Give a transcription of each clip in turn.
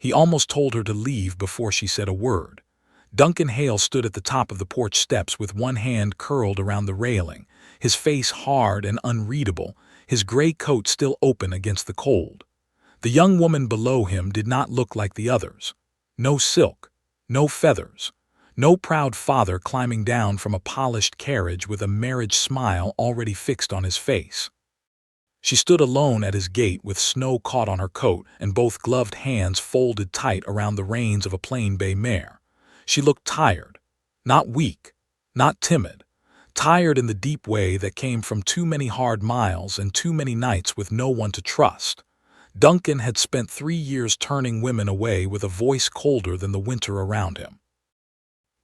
He almost told her to leave before she said a word. Duncan Hale stood at the top of the porch steps with one hand curled around the railing, his face hard and unreadable, his gray coat still open against the cold. The young woman below him did not look like the others. No silk, no feathers, no proud father climbing down from a polished carriage with a marriage smile already fixed on his face. She stood alone at his gate with snow caught on her coat and both gloved hands folded tight around the reins of a plain bay mare. She looked tired, not weak, not timid, tired in the deep way that came from too many hard miles and too many nights with no one to trust. Duncan had spent 3 years turning women away with a voice colder than the winter around him.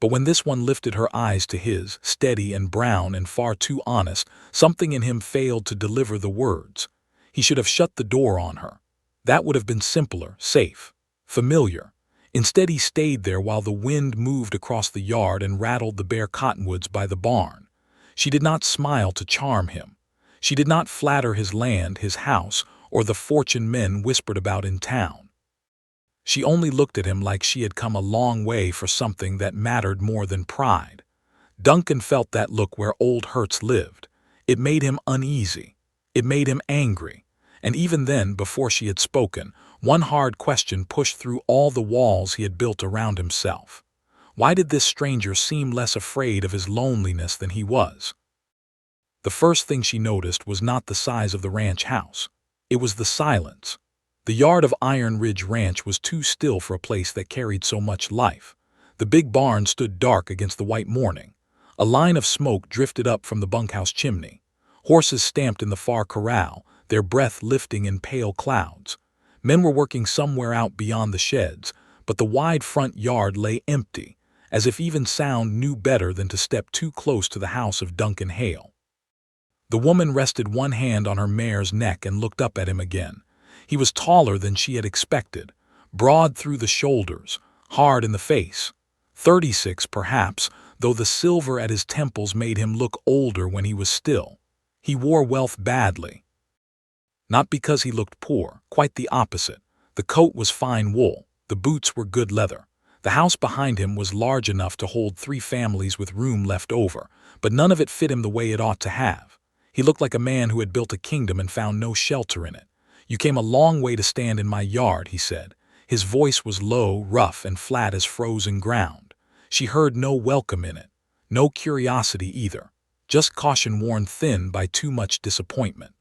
But when this one lifted her eyes to his, steady and brown and far too honest, something in him failed to deliver the words. He should have shut the door on her. That would have been simpler, safe, familiar. Instead, he stayed there while the wind moved across the yard and rattled the bare cottonwoods by the barn. She did not smile to charm him. She did not flatter his land, his house, or the fortune men whispered about in town. She only looked at him like she had come a long way for something that mattered more than pride. Duncan felt that look where old hurts lived. It made him uneasy. It made him angry. And even then, before she had spoken, one hard question pushed through all the walls he had built around himself. Why did this stranger seem less afraid of his loneliness than he was? The first thing she noticed was not the size of the ranch house. It was the silence. The yard of Iron Ridge Ranch was too still for a place that carried so much life. The big barn stood dark against the white morning. A line of smoke drifted up from the bunkhouse chimney. Horses stamped in the far corral, their breath lifting in pale clouds. Men were working somewhere out beyond the sheds, but the wide front yard lay empty, as if even sound knew better than to step too close to the house of Duncan Hale. The woman rested one hand on her mare's neck and looked up at him again. He was taller than she had expected, broad through the shoulders, hard in the face. 36, perhaps, though the silver at his temples made him look older when he was still. He wore wealth badly. Not because he looked poor, quite the opposite. The coat was fine wool, the boots were good leather. The house behind him was large enough to hold 3 families with room left over, but none of it fit him the way it ought to have. He looked like a man who had built a kingdom and found no shelter in it. "You came a long way to stand in my yard," he said. His voice was low, rough, and flat as frozen ground. She heard no welcome in it, no curiosity either, just caution worn thin by too much disappointment.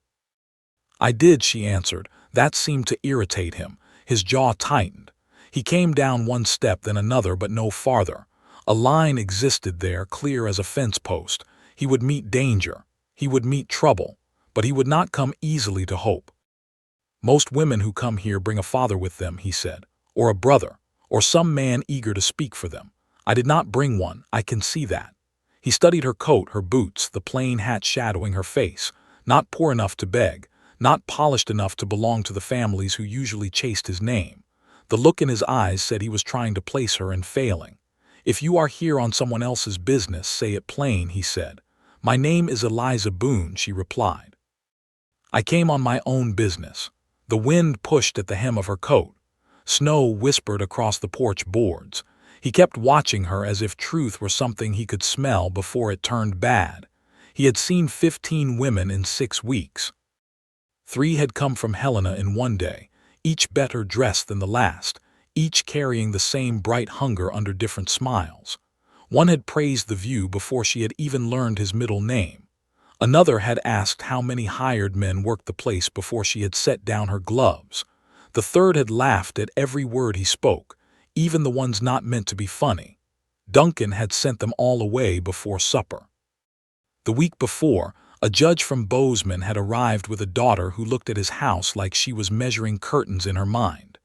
"I did," she answered. That seemed to irritate him. His jaw tightened. He came down one step, then another, but no farther. A line existed there, clear as a fence post. He would meet danger. He would meet trouble. But he would not come easily to hope. "Most women who come here bring a father with them," he said, "or a brother, or some man eager to speak for them. I did not bring one, I can see that." He studied her coat, her boots, the plain hat shadowing her face. Not poor enough to beg, not polished enough to belong to the families who usually chased his name. The look in his eyes said he was trying to place her and failing. "If you are here on someone else's business, say it plain," he said. "My name is Eliza Boone," she replied. "I came on my own business." The wind pushed at the hem of her coat. Snow whispered across the porch boards. He kept watching her as if truth were something he could smell before it turned bad. He had seen 15 women in 6 weeks. 3 had come from Helena in one day, each better dressed than the last, each carrying the same bright hunger under different smiles. One had praised the view before she had even learned his middle name. Another had asked how many hired men worked the place before she had set down her gloves. The third had laughed at every word he spoke, even the ones not meant to be funny. Duncan had sent them all away before supper. The week before, a judge from Bozeman had arrived with a daughter who looked at his house like she was measuring curtains in her mind.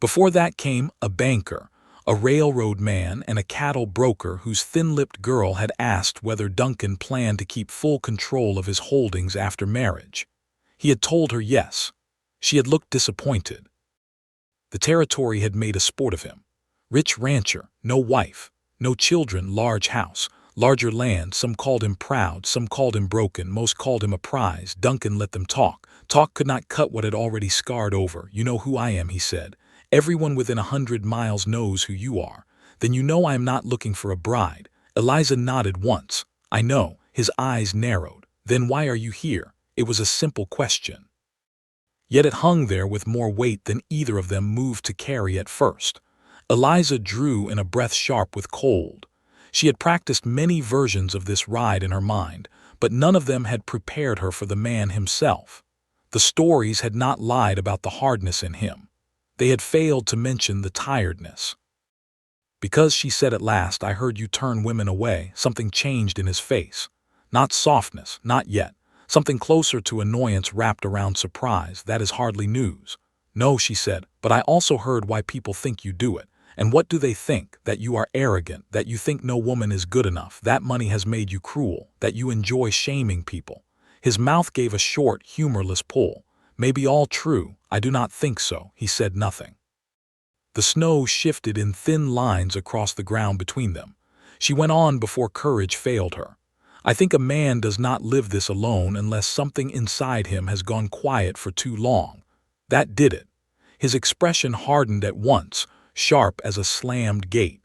Before that came a banker, a railroad man, and a cattle broker whose thin-lipped girl had asked whether Duncan planned to keep full control of his holdings after marriage. He had told her yes. She had looked disappointed. The territory had made a sport of him. Rich rancher, no wife, no children, large house, larger land. Some called him proud, some called him broken, most called him a prize. Duncan let them talk. Talk could not cut what had already scarred over. "You know who I am," he said. Everyone within 100 miles knows who you are. Then you know I am not looking for a bride. Eliza nodded once. I know. His eyes narrowed. Then why are you here? It was a simple question. Yet it hung there with more weight than either of them moved to carry at first. Eliza drew in a breath sharp with cold. She had practiced many versions of this ride in her mind, but none of them had prepared her for the man himself. The stories had not lied about the hardness in him. They had failed to mention the tiredness. Because, she said at last, I heard you turn women away, something changed in his face. Not softness, not yet. Something closer to annoyance wrapped around surprise. That is hardly news. No, she said, but I also heard why people think you do it. And what do they think? That you are arrogant, that you think no woman is good enough, that money has made you cruel, that you enjoy shaming people. His mouth gave a short, humorless pull. Maybe all true. I do not think so. He said nothing. The snow shifted in thin lines across the ground between them. She went on before courage failed her. I think a man does not live this alone unless something inside him has gone quiet for too long. That did it. His expression hardened at once, sharp as a slammed gate.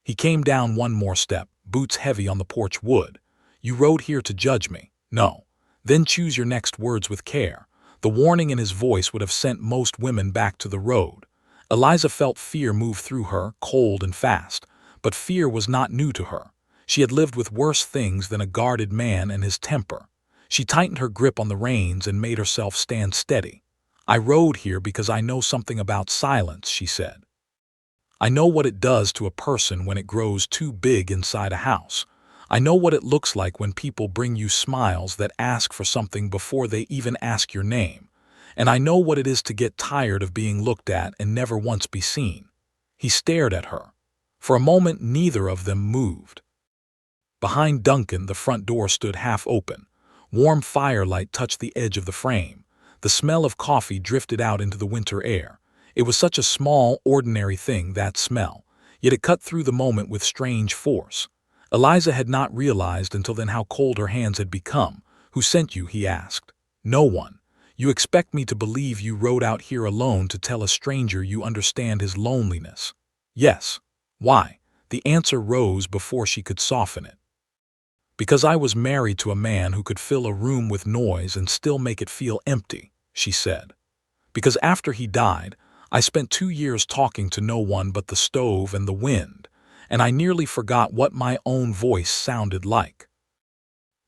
He came down one more step, boots heavy on the porch wood. You rode here to judge me. No. Then choose your next words with care. The warning in his voice would have sent most women back to the road. Eliza felt fear move through her, cold and fast. But fear was not new to her. She had lived with worse things than a guarded man and his temper. She tightened her grip on the reins and made herself stand steady. I rode here because I know something about silence, she said. I know what it does to a person when it grows too big inside a house. I know what it looks like when people bring you smiles that ask for something before they even ask your name. And I know what it is to get tired of being looked at and never once be seen. He stared at her. For a moment, neither of them moved. Behind Duncan, the front door stood half open. Warm firelight touched the edge of the frame. The smell of coffee drifted out into the winter air. It was such a small, ordinary thing, that smell, yet it cut through the moment with strange force. Eliza had not realized until then how cold her hands had become. Who sent you? He asked. No one. You expect me to believe you rode out here alone to tell a stranger you understand his loneliness? Yes. Why? The answer rose before she could soften it. Because I was married to a man who could fill a room with noise and still make it feel empty, she said. Because after he died, I spent 2 years talking to no one but the stove and the wind, and I nearly forgot what my own voice sounded like.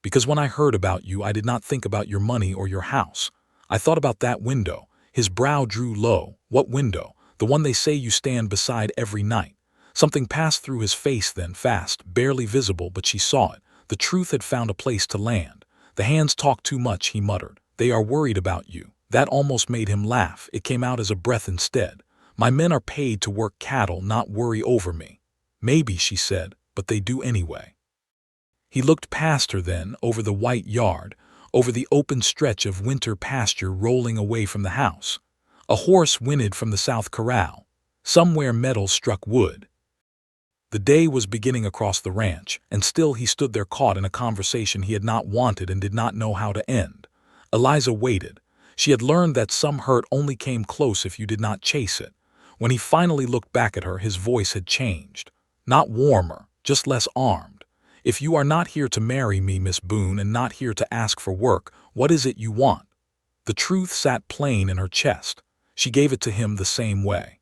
Because when I heard about you, I did not think about your money or your house. I thought about that window. His brow drew low. What window? The one they say you stand beside every night. Something passed through his face then, fast, barely visible, but she saw it. The truth had found a place to land. The hands talk too much, he muttered. They are worried about you. That almost made him laugh. It came out as a breath instead. My men are paid to work cattle, not worry over me. Maybe, she said, but they do anyway. He looked past her then, over the white yard, over the open stretch of winter pasture rolling away from the house. A horse whinnied from the south corral. Somewhere metal struck wood. The day was beginning across the ranch, and still he stood there caught in a conversation he had not wanted and did not know how to end. Eliza waited. She had learned that some hurt only came close if you did not chase it. When he finally looked back at her, his voice had changed. Not warmer, just less armed. If you are not here to marry me, Miss Boone, and not here to ask for work, what is it you want? The truth sat plain in her chest. She gave it to him the same way.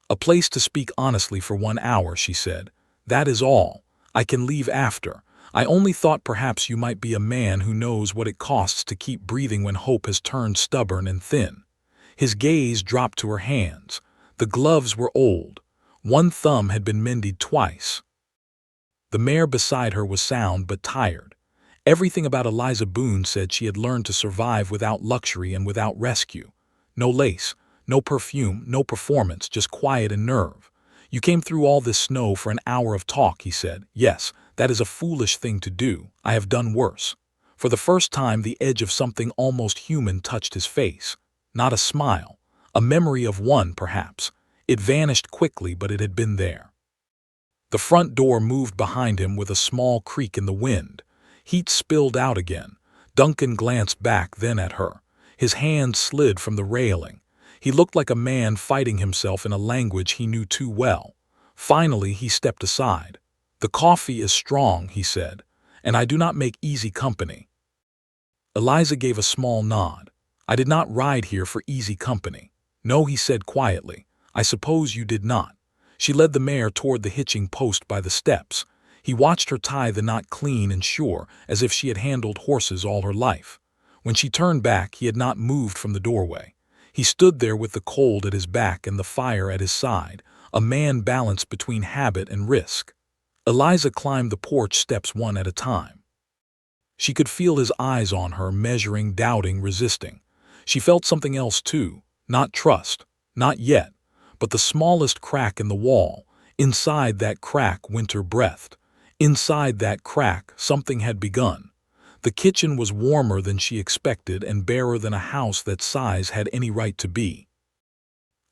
A place to speak honestly for 1 hour, she said. That is all. I can leave after. I only thought perhaps you might be a man who knows what it costs to keep breathing when hope has turned stubborn and thin. His gaze dropped to her hands. The gloves were old. One thumb had been mended twice. The mare beside her was sound but tired. Everything about Eliza Boone said she had learned to survive without luxury and without rescue. No lace, no perfume, no performance, just quiet and nerve. You came through all this snow for an hour of talk, he said. Yes, that is a foolish thing to do. I have done worse. For the first time, the edge of something almost human touched his face. Not a smile. A memory of one, perhaps. It vanished quickly, but it had been there. The front door moved behind him with a small creak in the wind. Heat spilled out again. Duncan glanced back then at her. His hand slid from the railing. He looked like a man fighting himself in a language he knew too well. Finally, he stepped aside. "The coffee is strong," he said, "and I do not make easy company." Eliza gave a small nod. "I did not ride here for easy company." "No," he said quietly. "I suppose you did not." She led the mare toward the hitching post by the steps. He watched her tie the knot clean and sure, as if she had handled horses all her life. When she turned back, he had not moved from the doorway. He stood there with the cold at his back and the fire at his side, a man balanced between habit and risk. Eliza climbed the porch steps one at a time. She could feel his eyes on her, measuring, doubting, resisting. She felt something else too, not trust, not yet, but the smallest crack in the wall. Inside that crack, winter breathed. Inside that crack, something had begun. The kitchen was warmer than she expected and barer than a house that size had any right to be.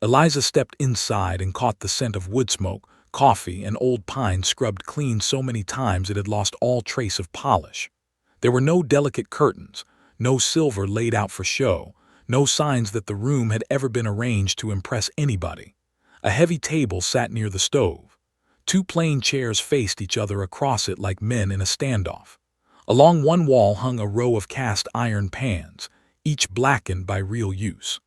Eliza stepped inside and caught the scent of wood smoke, coffee, and old pine scrubbed clean so many times it had lost all trace of polish. There were no delicate curtains, no silver laid out for show, no signs that the room had ever been arranged to impress anybody. A heavy table sat near the stove. Two plain chairs faced each other across it like men in a standoff. Along one wall hung a row of cast iron pans, each blackened by real use.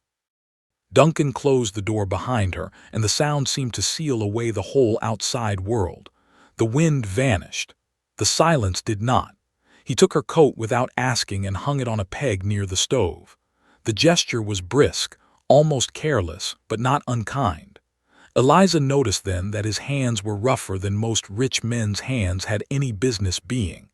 Duncan closed the door behind her, and the sound seemed to seal away the whole outside world. The wind vanished. The silence did not. He took her coat without asking and hung it on a peg near the stove. The gesture was brisk, almost careless, but not unkind. Eliza noticed then that his hands were rougher than most rich men's hands had any business being.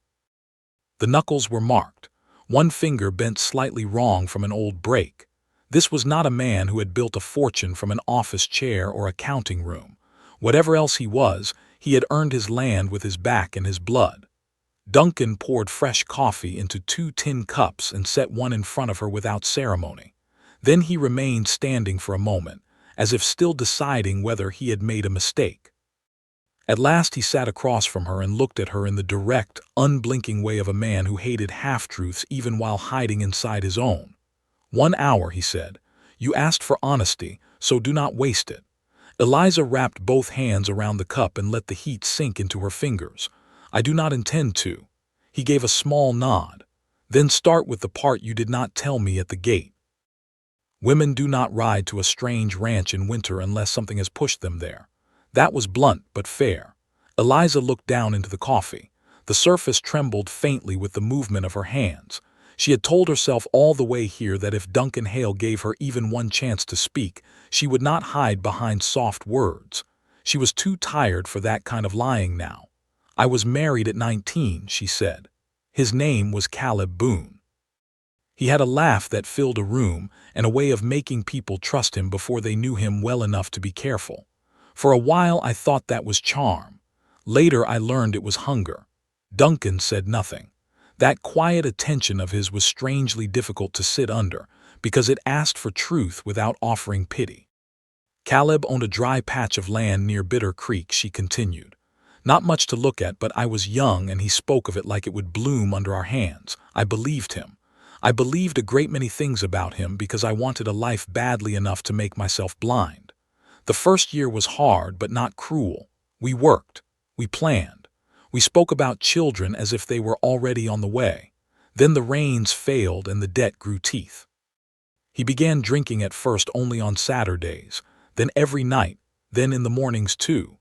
The knuckles were marked, one finger bent slightly wrong from an old break. This was not a man who had built a fortune from an office chair or a counting room. Whatever else he had earned his land with his back and his blood. Duncan poured fresh coffee into 2 tin cups and set one in front of her without ceremony. Then he remained standing for a moment, as if still deciding whether he had made a mistake. At last he sat across from her and looked at her in the direct, unblinking way of a man who hated half-truths even while hiding inside his own. "1 hour," he said. "You asked for honesty, so do not waste it." Eliza wrapped both hands around the cup and let the heat sink into her fingers. "I do not intend to." He gave a small nod. "Then start with the part you did not tell me at the gate. Women do not ride to a strange ranch in winter unless something has pushed them there." That was blunt but fair. Eliza looked down into the coffee. The surface trembled faintly with the movement of her hands. She had told herself all the way here that if Duncan Hale gave her even one chance to speak, she would not hide behind soft words. She was too tired for that kind of lying now. "I was married at 19, she said. His name was Caleb Boone. He had a laugh that filled a room and a way of making people trust him before they knew him well enough to be careful. For a while I thought that was charm. Later I learned it was hunger." Duncan said nothing. That quiet attention of his was strangely difficult to sit under, because it asked for truth without offering pity. "Caleb owned a dry patch of land near Bitter Creek," she continued. "Not much to look at, but I was young and he spoke of it like it would bloom under our hands. I believed him. I believed a great many things about him because I wanted a life badly enough to make myself blind. The first year was hard but not cruel. We worked. We planned. We spoke about children as if they were already on the way. Then the rains failed and the debt grew teeth. He began drinking at first only on Saturdays, then every night, then in the mornings too.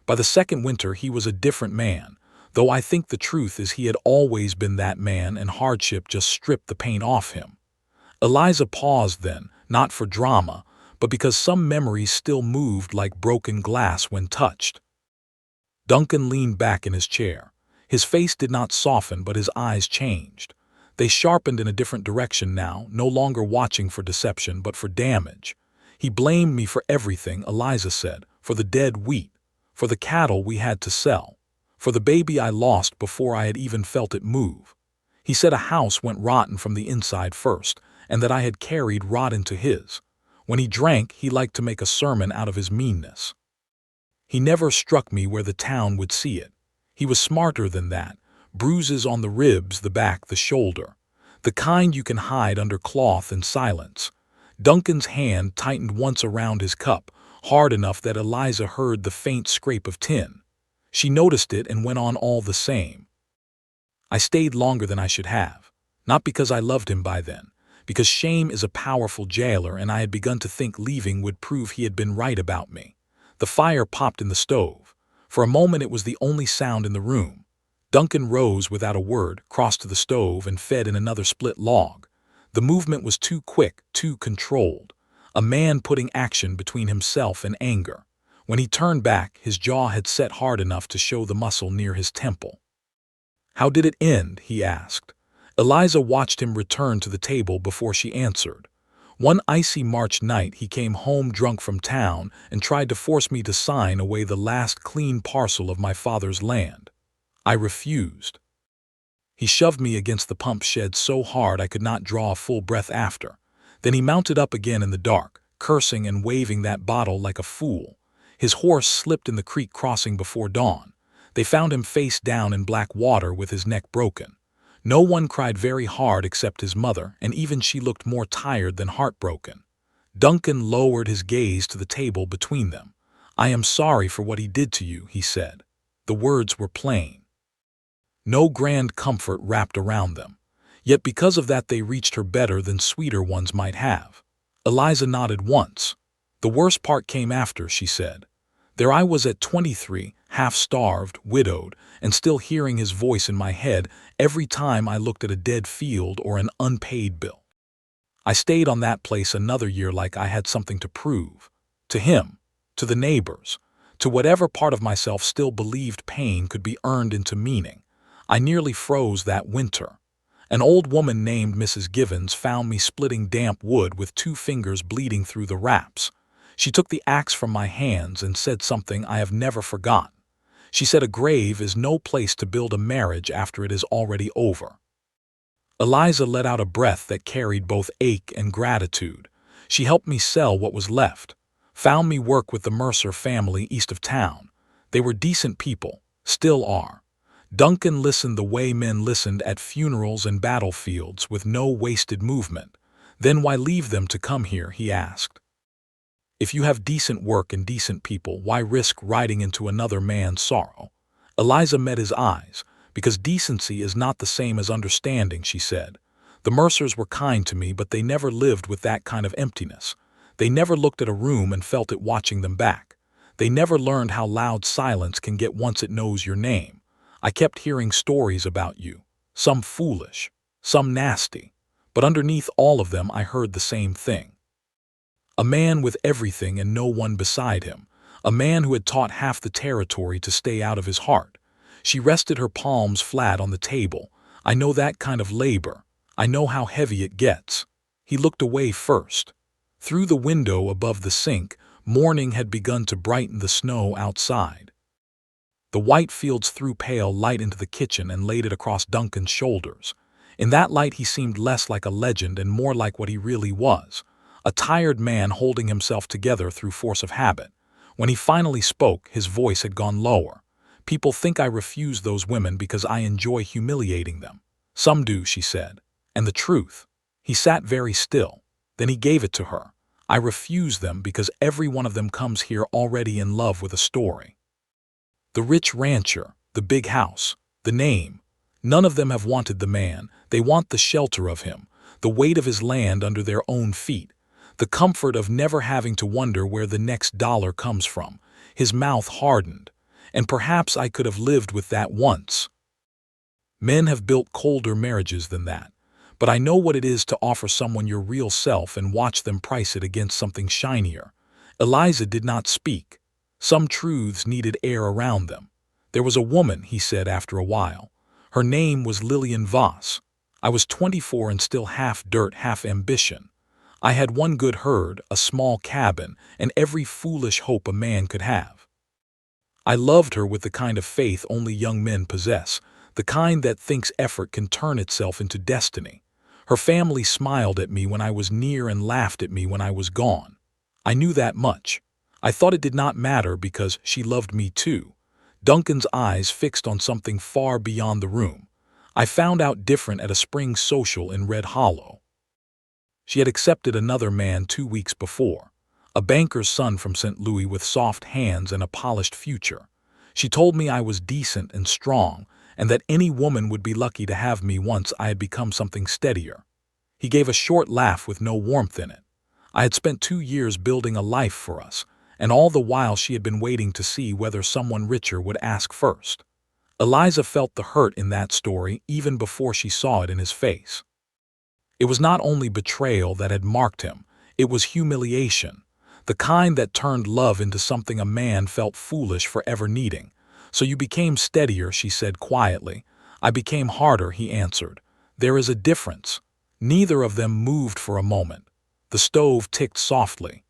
By the second winter he was a different man, though I think the truth is he had always been that man and hardship just stripped the paint off him." Eliza paused then, not for drama, but because some memories still moved like broken glass when touched. Duncan leaned back in his chair. His face did not soften, but his eyes changed. They sharpened in a different direction now, no longer watching for deception, but for damage. "He blamed me for everything," Eliza said, "for the dead wheat, for the cattle we had to sell, for the baby I lost before I had even felt it move. He said a house went rotten from the inside first, and that I had carried rot into his. When he drank, he liked to make a sermon out of his meanness. He never struck me where the town would see it. He was smarter than that. Bruises on the ribs, the back, the shoulder. The kind you can hide under cloth and silence. Duncan's hand tightened once around his cup, hard enough that Eliza heard the faint scrape of tin. She noticed it and went on all the same. I stayed longer than I should have. Not because I loved him by then, because shame is a powerful jailer and I had begun to think leaving would prove he had been right about me. The fire popped in the stove. For a moment it was the only sound in the room. Duncan rose without a word, crossed to the stove, and fed in another split log. The movement was too quick, too controlled. A man putting action between himself and anger. When he turned back, his jaw had set hard enough to show the muscle near his temple. "How did it end?" he asked. Eliza watched him return to the table before she answered. "One icy March night he came home drunk from town and tried to force me to sign away the last clean parcel of my father's land. I refused. He shoved me against the pump shed so hard I could not draw a full breath after. Then he mounted up again in the dark, cursing and waving that bottle like a fool. His horse slipped in the creek crossing before dawn. They found him face down in black water with his neck broken. No one cried very hard except his mother, and even she looked more tired than heartbroken." Duncan lowered his gaze to the table between them. "I am sorry for what he did to you," he said. The words were plain. No grand comfort wrapped around them. Yet because of that they reached her better than sweeter ones might have. Eliza nodded once. "The worst part came after," she said. "There I was at 23, half-starved, widowed, and still hearing his voice in my head every time I looked at a dead field or an unpaid bill. I stayed on that place another year like I had something to prove. To him, to the neighbors, to whatever part of myself still believed pain could be earned into meaning. I nearly froze that winter. An old woman named Mrs. Givens found me splitting damp wood with 2 fingers bleeding through the wraps. She took the axe from my hands and said something I have never forgotten. She said a grave is no place to build a marriage after it is already over." Eliza let out a breath that carried both ache and gratitude. "She helped me sell what was left. Found me work with the Mercer family east of town. They were decent people, still are." Duncan listened the way men listened at funerals and battlefields, with no wasted movement. "Then why leave them to come here?" he asked. "If you have decent work and decent people, why risk riding into another man's sorrow?" Eliza met his eyes. "Because decency is not the same as understanding," she said. "The Mercers were kind to me, but they never lived with that kind of emptiness. They never looked at a room and felt it watching them back. They never learned how loud silence can get once it knows your name. I kept hearing stories about you, some foolish, some nasty, but underneath all of them I heard the same thing. A man with everything and no one beside him, a man who had taught half the territory to stay out of his heart." She rested her palms flat on the table. "I know that kind of labor. I know how heavy it gets." He looked away first. Through the window above the sink, morning had begun to brighten the snow outside. The white fields threw pale light into the kitchen and laid it across Duncan's shoulders. In that light he seemed less like a legend and more like what he really was, a tired man holding himself together through force of habit. When he finally spoke, his voice had gone lower. "People think I refuse those women because I enjoy humiliating them. Some do," she said. "And the truth." He sat very still. Then he gave it to her. "I refuse them because every one of them comes here already in love with a story. The rich rancher, the big house, the name. None of them have wanted the man. They want the shelter of him, the weight of his land under their own feet, the comfort of never having to wonder where the next dollar comes from." His mouth hardened. "And perhaps I could have lived with that once. Men have built colder marriages than that. But I know what it is to offer someone your real self and watch them price it against something shinier." Eliza did not speak. Some truths needed air around them. "There was a woman," he said after a while. "Her name was Lillian Voss. I was 24 and still half dirt, half ambition. I had one good herd, a small cabin, and every foolish hope a man could have. I loved her with the kind of faith only young men possess, the kind that thinks effort can turn itself into destiny. Her family smiled at me when I was near and laughed at me when I was gone. I knew that much. I thought it did not matter because she loved me too." Duncan's eyes fixed on something far beyond the room. "I found out different at a spring social in Red Hollow." She had accepted another man 2 weeks before, a banker's son from St. Louis with soft hands and a polished future. She told me I was decent and strong, and that any woman would be lucky to have me once I had become something steadier. He gave a short laugh with no warmth in it. I had spent 2 years building a life for us, and all the while she had been waiting to see whether someone richer would ask first. Eliza felt the hurt in that story even before she saw it in his face. It was not only betrayal that had marked him, it was humiliation, the kind that turned love into something a man felt foolish for ever needing. "So you became steadier," she said quietly. "I became harder," he answered. "There is a difference." Neither of them moved for a moment. The stove ticked softly.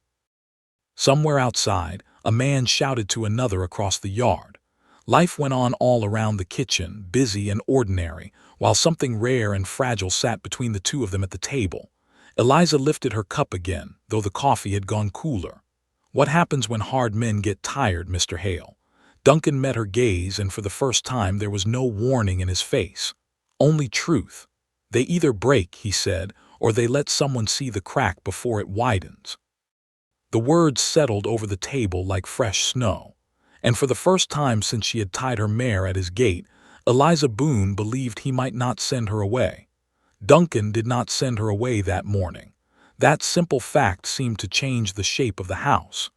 Somewhere outside, a man shouted to another across the yard. Life went on all around the kitchen, busy and ordinary, while something rare and fragile sat between the two of them at the table. Eliza lifted her cup again, though the coffee had gone cooler. "What happens when hard men get tired, Mr. Hale?" Duncan met her gaze, and for the first time there was no warning in his face. Only truth. "They either break," he said, "or they let someone see the crack before it widens." The words settled over the table like fresh snow, and for the first time since she had tied her mare at his gate, Eliza Boone believed he might not send her away. Duncan did not send her away that morning. That simple fact seemed to change the shape of the house.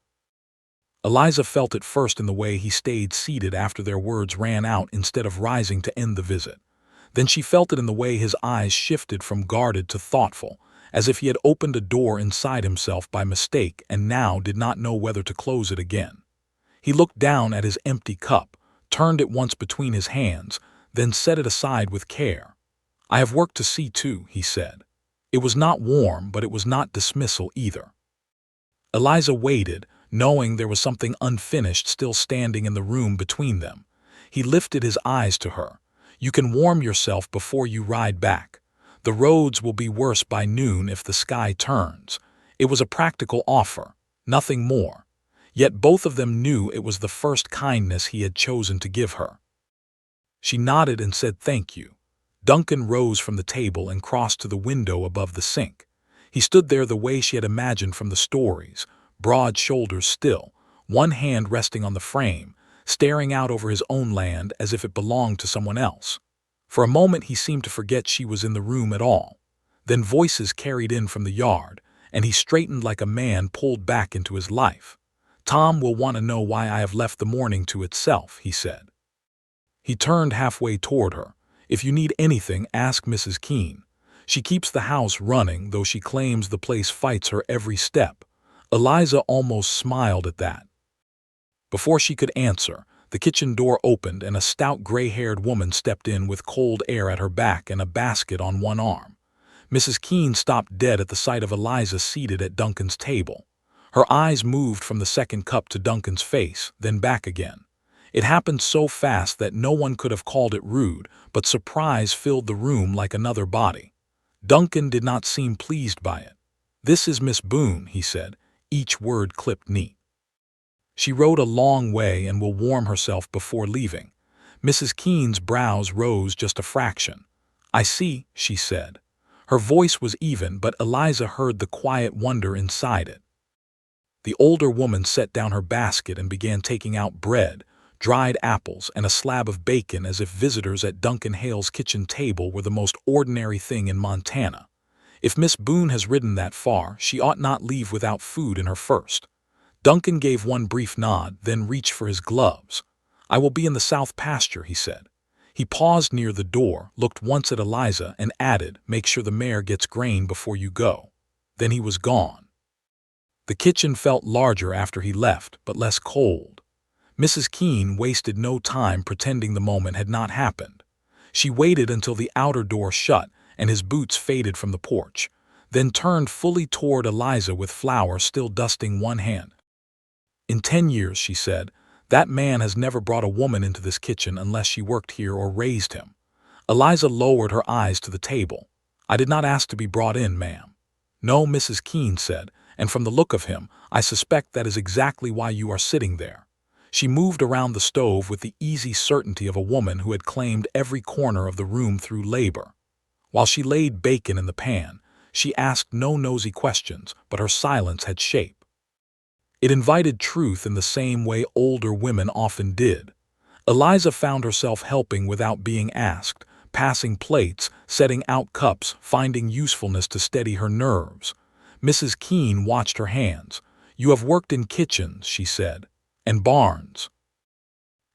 Eliza felt it first in the way he stayed seated after their words ran out instead of rising to end the visit. Then she felt it in the way his eyes shifted from guarded to thoughtful, as if he had opened a door inside himself by mistake and now did not know whether to close it again. He looked down at his empty cup, turned it once between his hands, then set it aside with care. "I have work to see to," he said. It was not warm, but it was not dismissal either. Eliza waited, knowing there was something unfinished still standing in the room between them. He lifted his eyes to her. "You can warm yourself before you ride back. The roads will be worse by noon if the sky turns." It was a practical offer, nothing more. Yet both of them knew it was the first kindness he had chosen to give her. She nodded and said thank you. Duncan rose from the table and crossed to the window above the sink. He stood there the way she had imagined from the stories, broad shoulders still, one hand resting on the frame, staring out over his own land as if it belonged to someone else. For a moment he seemed to forget she was in the room at all. Then voices carried in from the yard, and he straightened like a man pulled back into his life. "Tom will want to know why I have left the morning to itself," he said. He turned halfway toward her. "If you need anything, ask Mrs. Keene. She keeps the house running, though she claims the place fights her every step." Eliza almost smiled at that. Before she could answer, the kitchen door opened and a stout gray-haired woman stepped in with cold air at her back and a basket on one arm. Mrs. Keene stopped dead at the sight of Eliza seated at Duncan's table. Her eyes moved from the second cup to Duncan's face, then back again. It happened so fast that no one could have called it rude, but surprise filled the room like another body. Duncan did not seem pleased by it. "This is Miss Boone," he said, each word clipped neat. "She rode a long way and will warm herself before leaving." Mrs. Keene's brows rose just a fraction. "I see," she said. Her voice was even, but Eliza heard the quiet wonder inside it. The older woman set down her basket and began taking out bread, dried apples, and a slab of bacon as if visitors at Duncan Hale's kitchen table were the most ordinary thing in Montana. If Miss Boone has ridden that far, she ought not leave without food in her first. Duncan gave one brief nod, then reached for his gloves. "I will be in the south pasture," he said. He paused near the door, looked once at Eliza, and added, "Make sure the mare gets grain before you go." Then he was gone. The kitchen felt larger after he left, but less cold. Mrs. Keene wasted no time pretending the moment had not happened. She waited until the outer door shut and his boots faded from the porch, then turned fully toward Eliza with flour still dusting one hand. "In 10 years, she said, that man has never brought a woman into this kitchen unless she worked here or raised him." Eliza lowered her eyes to the table. "I did not ask to be brought in, ma'am." "No," Mrs. Keene said, "and from the look of him, I suspect that is exactly why you are sitting there." She moved around the stove with the easy certainty of a woman who had claimed every corner of the room through labor. While she laid bacon in the pan, She asked no nosy questions, but her silence had shape. It invited truth in the same way older women often did. Eliza found herself helping without being asked, passing plates, setting out cups, finding usefulness to steady her nerves. Mrs. Keene watched her hands. "You have worked in kitchens," she said, "and barns,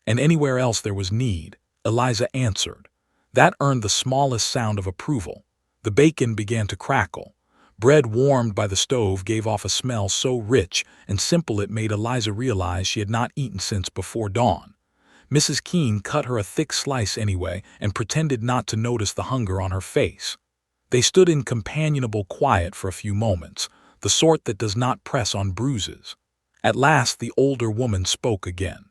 and anywhere else there was need," Eliza answered. That earned the smallest sound of approval. The bacon began to crackle. Bread warmed by the stove gave off a smell so rich and simple it made Eliza realize she had not eaten since before dawn. Mrs. Keene cut her a thick slice anyway and pretended not to notice the hunger on her face. They stood in companionable quiet for a few moments, the sort that does not press on bruises. At last the older woman spoke again.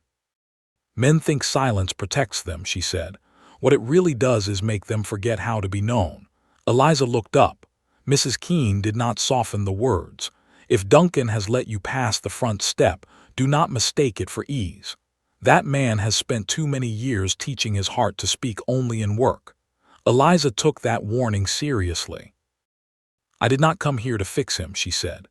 "Men think silence protects them," she said. "What it really does is make them forget how to be known." Eliza looked up. Mrs. Keene did not soften the words. "If Duncan has let you pass the front step, do not mistake it for ease. That man has spent too many years teaching his heart to speak only in work." Eliza took that warning seriously. "I did not come here to fix him," she said.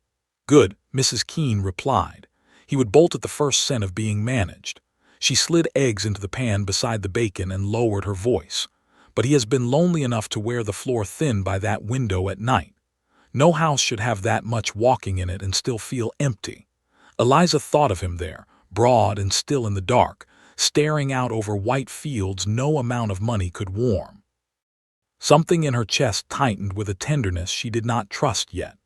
"Good," Mrs. Keene replied. "He would bolt at the first scent of being managed." She slid eggs into the pan beside the bacon and lowered her voice. "But he has been lonely enough to wear the floor thin by that window at night. No house should have that much walking in it and still feel empty." Eliza thought of him there, broad and still in the dark, staring out over white fields no amount of money could warm. Something in her chest tightened with a tenderness she did not trust yet.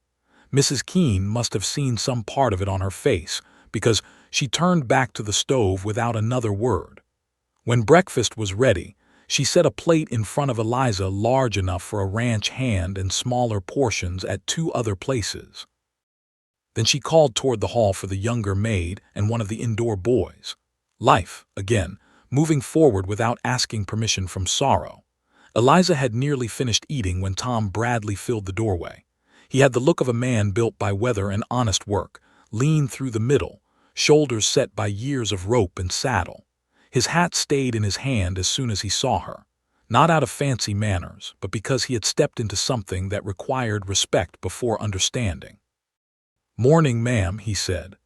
Mrs. Keene must have seen some part of it on her face, because she turned back to the stove without another word. When breakfast was ready, she set a plate in front of Eliza large enough for a ranch hand and smaller portions at 2 other places. Then she called toward the hall for the younger maid and one of the indoor boys. Life, again, moving forward without asking permission from sorrow. Eliza had nearly finished eating when Tom Bradley filled the doorway. He had the look of a man built by weather and honest work, lean through the middle, shoulders set by years of rope and saddle. His hat stayed in his hand as soon as he saw her, not out of fancy manners, but because he had stepped into something that required respect before understanding. "Morning, ma'am," he said.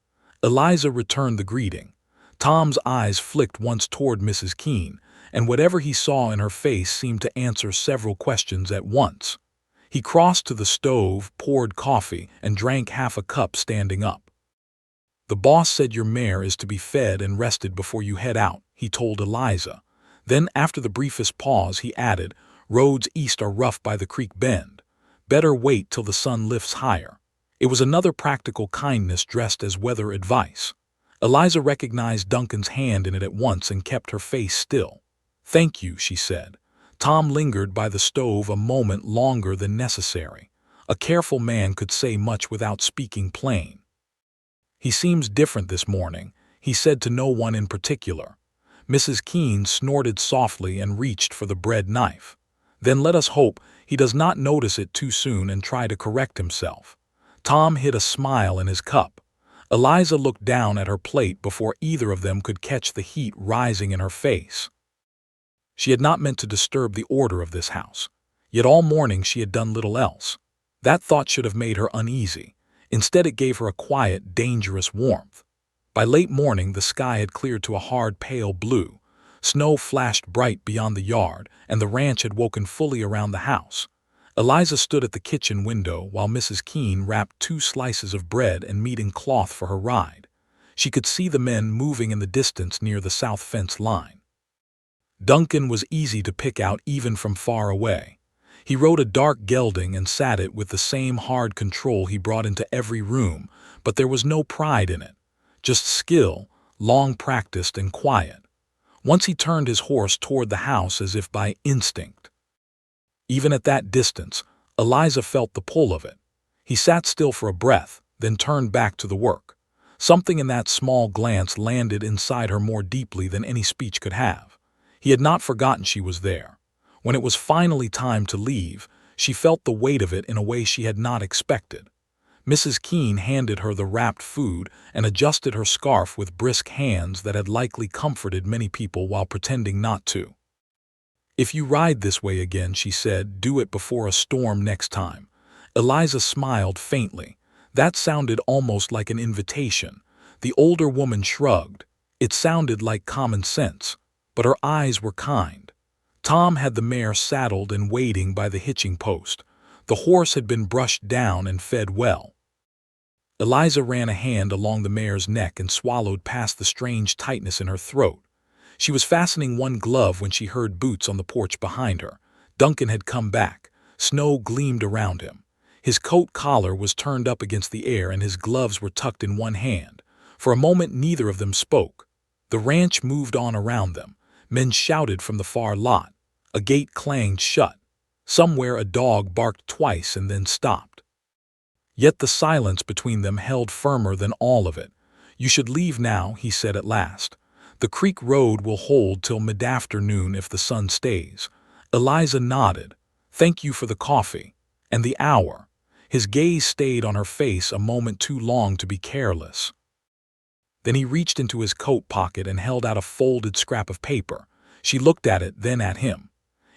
Eliza returned the greeting. Tom's eyes flicked once toward Mrs. Keene, and whatever he saw in her face seemed to answer several questions at once. He crossed to the stove, poured coffee, and drank half a cup standing up. "The boss said your mare is to be fed and rested before you head out," he told Eliza. Then, after the briefest pause, he added, "Roads east are rough by the creek bend. Better wait till the sun lifts higher." It was another practical kindness dressed as weather advice. Eliza recognized Duncan's hand in it at once and kept her face still. "Thank you," she said. Tom lingered by the stove a moment longer than necessary. A careful man could say much without speaking plain. "He seems different this morning," he said to no one in particular. Mrs. Keene snorted softly and reached for the bread knife. "Then let us hope he does not notice it too soon and try to correct himself." Tom hid a smile in his cup. Eliza looked down at her plate before either of them could catch the heat rising in her face. She had not meant to disturb the order of this house, yet all morning she had done little else. That thought should have made her uneasy. Instead it gave her a quiet, dangerous warmth. By late morning the sky had cleared to a hard pale blue. Snow flashed bright beyond the yard, and the ranch had woken fully around the house. Eliza stood at the kitchen window while Mrs. Keene wrapped 2 slices of bread and meat in cloth for her ride. She could see the men moving in the distance near the south fence line. Duncan was easy to pick out even from far away. He rode a dark gelding and sat it with the same hard control he brought into every room, but there was no pride in it, just skill, long practiced and quiet. Once he turned his horse toward the house as if by instinct. Even at that distance, Eliza felt the pull of it. He sat still for a breath, then turned back to the work. Something in that small glance landed inside her more deeply than any speech could have. He had not forgotten she was there. When it was finally time to leave, she felt the weight of it in a way she had not expected. Mrs. Keene handed her the wrapped food and adjusted her scarf with brisk hands that had likely comforted many people while pretending not to. "If you ride this way again," she said, "do it before a storm next time." Eliza smiled faintly. That sounded almost like an invitation. The older woman shrugged. It sounded like common sense, but her eyes were kind. Tom had the mare saddled and waiting by the hitching post. The horse had been brushed down and fed well. Eliza ran a hand along the mare's neck and swallowed past the strange tightness in her throat. She was fastening one glove when she heard boots on the porch behind her. Duncan had come back. Snow gleamed around him. His coat collar was turned up against the air and his gloves were tucked in one hand. For a moment neither of them spoke. The ranch moved on around them. Men shouted from the far lot. A gate clanged shut. Somewhere a dog barked twice and then stopped. Yet the silence between them held firmer than all of it. "You should leave now," he said at last. "The creek road will hold till mid-afternoon if the sun stays." Eliza nodded. "Thank you for the coffee. And the hour." His gaze stayed on her face a moment too long to be careless. Then he reached into his coat pocket and held out a folded scrap of paper. She looked at it, then at him.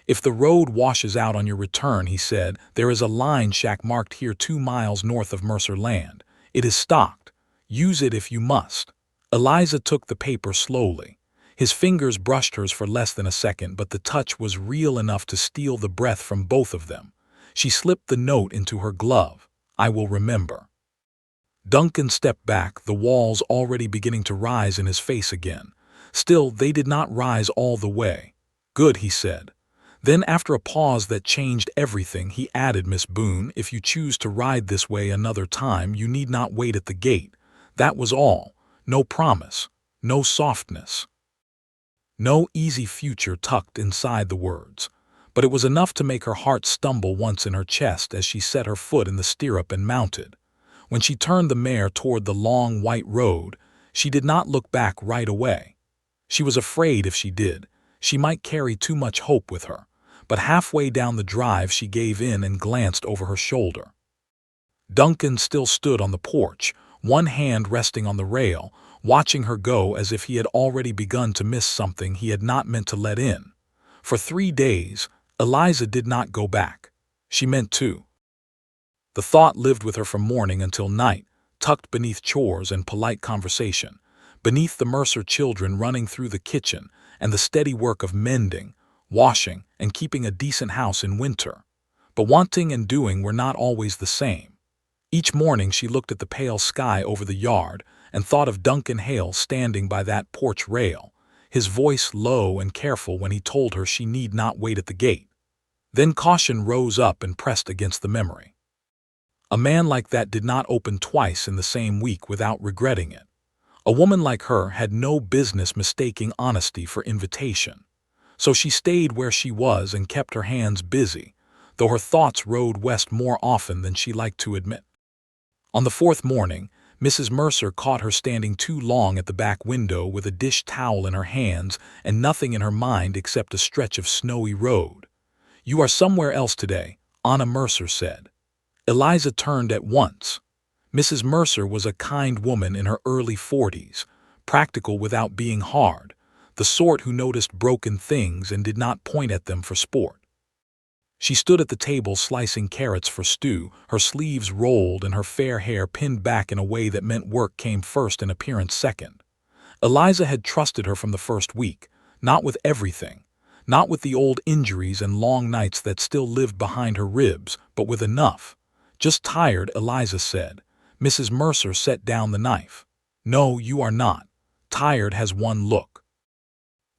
"If the road washes out on your return," he said, "there is a line shack marked here 2 miles north of Mercer Land. It is stocked. Use it if you must." Eliza took the paper slowly. His fingers brushed hers for less than a second, but the touch was real enough to steal the breath from both of them. She slipped the note into her glove. "I will remember." Duncan stepped back, the walls already beginning to rise in his face again. Still, they did not rise all the way. "Good," he said. Then, after a pause that changed everything, he added, "Miss Boone, if you choose to ride this way another time, you need not wait at the gate." That was all. No promise. No softness. No easy future tucked inside the words. But it was enough to make her heart stumble once in her chest as she set her foot in the stirrup and mounted. When she turned the mare toward the long white road, she did not look back right away. She was afraid if she did, she might carry too much hope with her. But halfway down the drive she gave in and glanced over her shoulder. Duncan still stood on the porch, one hand resting on the rail, watching her go as if he had already begun to miss something he had not meant to let in. For 3 days, Eliza did not go back. She meant to. The thought lived with her from morning until night, tucked beneath chores and polite conversation, beneath the Mercer children running through the kitchen and the steady work of mending, washing, and keeping a decent house in winter. But wanting and doing were not always the same. Each morning she looked at the pale sky over the yard and thought of Duncan Hale standing by that porch rail, his voice low and careful when he told her she need not wait at the gate. Then caution rose up and pressed against the memory. A man like that did not open twice in the same week without regretting it. A woman like her had no business mistaking honesty for invitation. So she stayed where she was and kept her hands busy, though her thoughts rode west more often than she liked to admit. On the 4th morning, Mrs. Mercer caught her standing too long at the back window with a dish towel in her hands and nothing in her mind except a stretch of snowy road. "You are somewhere else today," Anna Mercer said. Eliza turned at once. Mrs. Mercer was a kind woman in her early 40s, practical without being hard, the sort who noticed broken things and did not point at them for sport. She stood at the table slicing carrots for stew, her sleeves rolled and her fair hair pinned back in a way that meant work came first and appearance second. Eliza had trusted her from the first week, not with everything, not with the old injuries and long nights that still lived behind her ribs, but with enough. "Just tired," Eliza said. Mrs. Mercer set down the knife. "No, you are not. Tired has one look.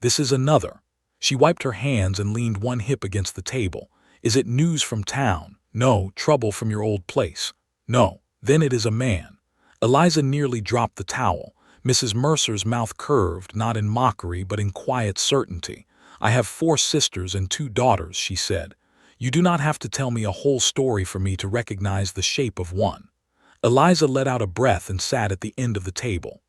This is another." She wiped her hands and leaned one hip against the table. "Is it news from town? No. Trouble from your old place? No. Then it is a man." Eliza nearly dropped the towel. Mrs. Mercer's mouth curved, not in mockery but in quiet certainty. "I have 4 sisters and 2 daughters," she said. "You do not have to tell me a whole story for me to recognize the shape of one." Eliza let out a breath and sat at the end of the table.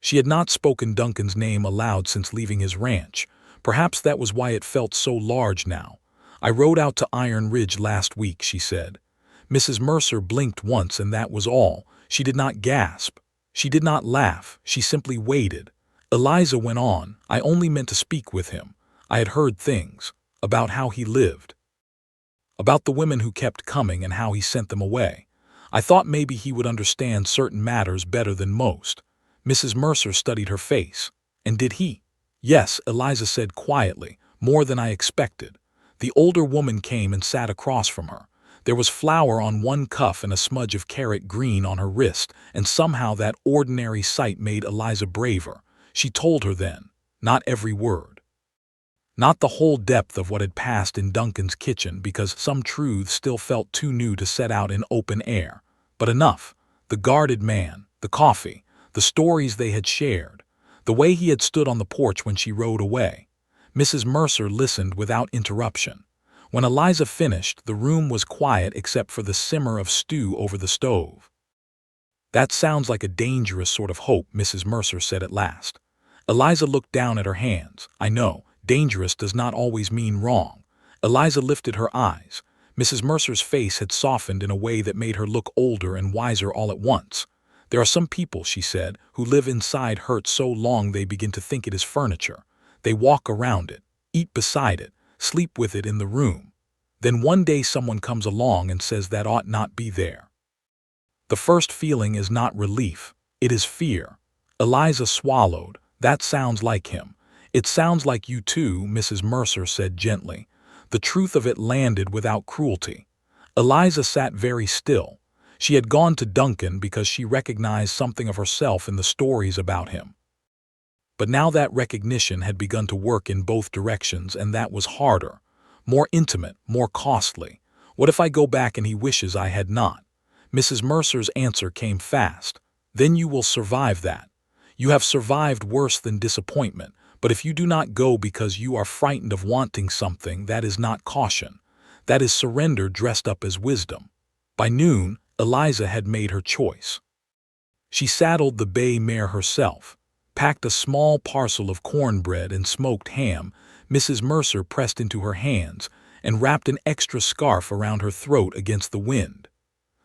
She had not spoken Duncan's name aloud since leaving his ranch. Perhaps that was why it felt so large now. "I rode out to Iron Ridge last week," she said. Mrs. Mercer blinked once and that was all. She did not gasp. She did not laugh. She simply waited. Eliza went on. "I only meant to speak with him. I had heard things about how he lived." About the women who kept coming and how he sent them away. I thought maybe he would understand certain matters better than most. Mrs. Mercer studied her face. And did he? Yes, Eliza said quietly, more than I expected. The older woman came and sat across from her. There was flour on one cuff and a smudge of carrot green on her wrist, and somehow that ordinary sight made Eliza braver. She told her then, not every word. Not the whole depth of what had passed in Duncan's kitchen, because some truths still felt too new to set out in open air, but enough. The guarded man, the coffee, the stories they had shared, the way he had stood on the porch when she rode away. Mrs. Mercer listened without interruption. When Eliza finished, the room was quiet except for the simmer of stew over the stove. "That sounds like a dangerous sort of hope," Mrs. Mercer said at last. Eliza looked down at her hands. "I know, dangerous does not always mean wrong." Eliza lifted her eyes. Mrs. Mercer's face had softened in a way that made her look older and wiser all at once. "There are some people," she said, "who live inside hurt so long they begin to think it is furniture. They walk around it, eat beside it, sleep with it in the room. Then one day someone comes along and says that ought not be there. The first feeling is not relief, it is fear." Eliza swallowed. "That sounds like him." "It sounds like you too," Mrs. Mercer said gently. The truth of it landed without cruelty. Eliza sat very still. She had gone to Duncan because she recognized something of herself in the stories about him. But now that recognition had begun to work in both directions, and that was harder, more intimate, more costly. "What if I go back and he wishes I had not?" Mrs. Mercer's answer came fast. "Then you will survive that. You have survived worse than disappointment, but if you do not go because you are frightened of wanting something, that is not caution. That is surrender dressed up as wisdom." By noon, Eliza had made her choice. She saddled the bay mare herself, packed a small parcel of cornbread and smoked ham Mrs. Mercer pressed into her hands, and wrapped an extra scarf around her throat against the wind.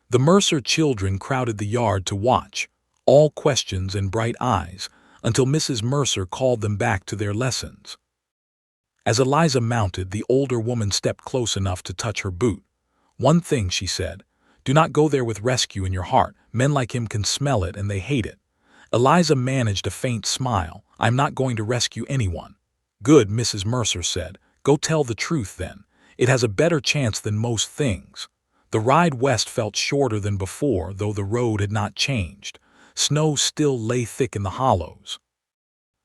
The Mercer children crowded the yard to watch, all questions and bright eyes, until Mrs. Mercer called them back to their lessons. As Eliza mounted, the older woman stepped close enough to touch her boot. "One thing," she said, "do not go there with rescue in your heart. Men like him can smell it and they hate it." Eliza managed a faint smile. "I'm not going to rescue anyone." "Good," Mrs. Mercer said. "Go tell the truth then. It has a better chance than most things." The ride west felt shorter than before, though the road had not changed. Snow still lay thick in the hollows.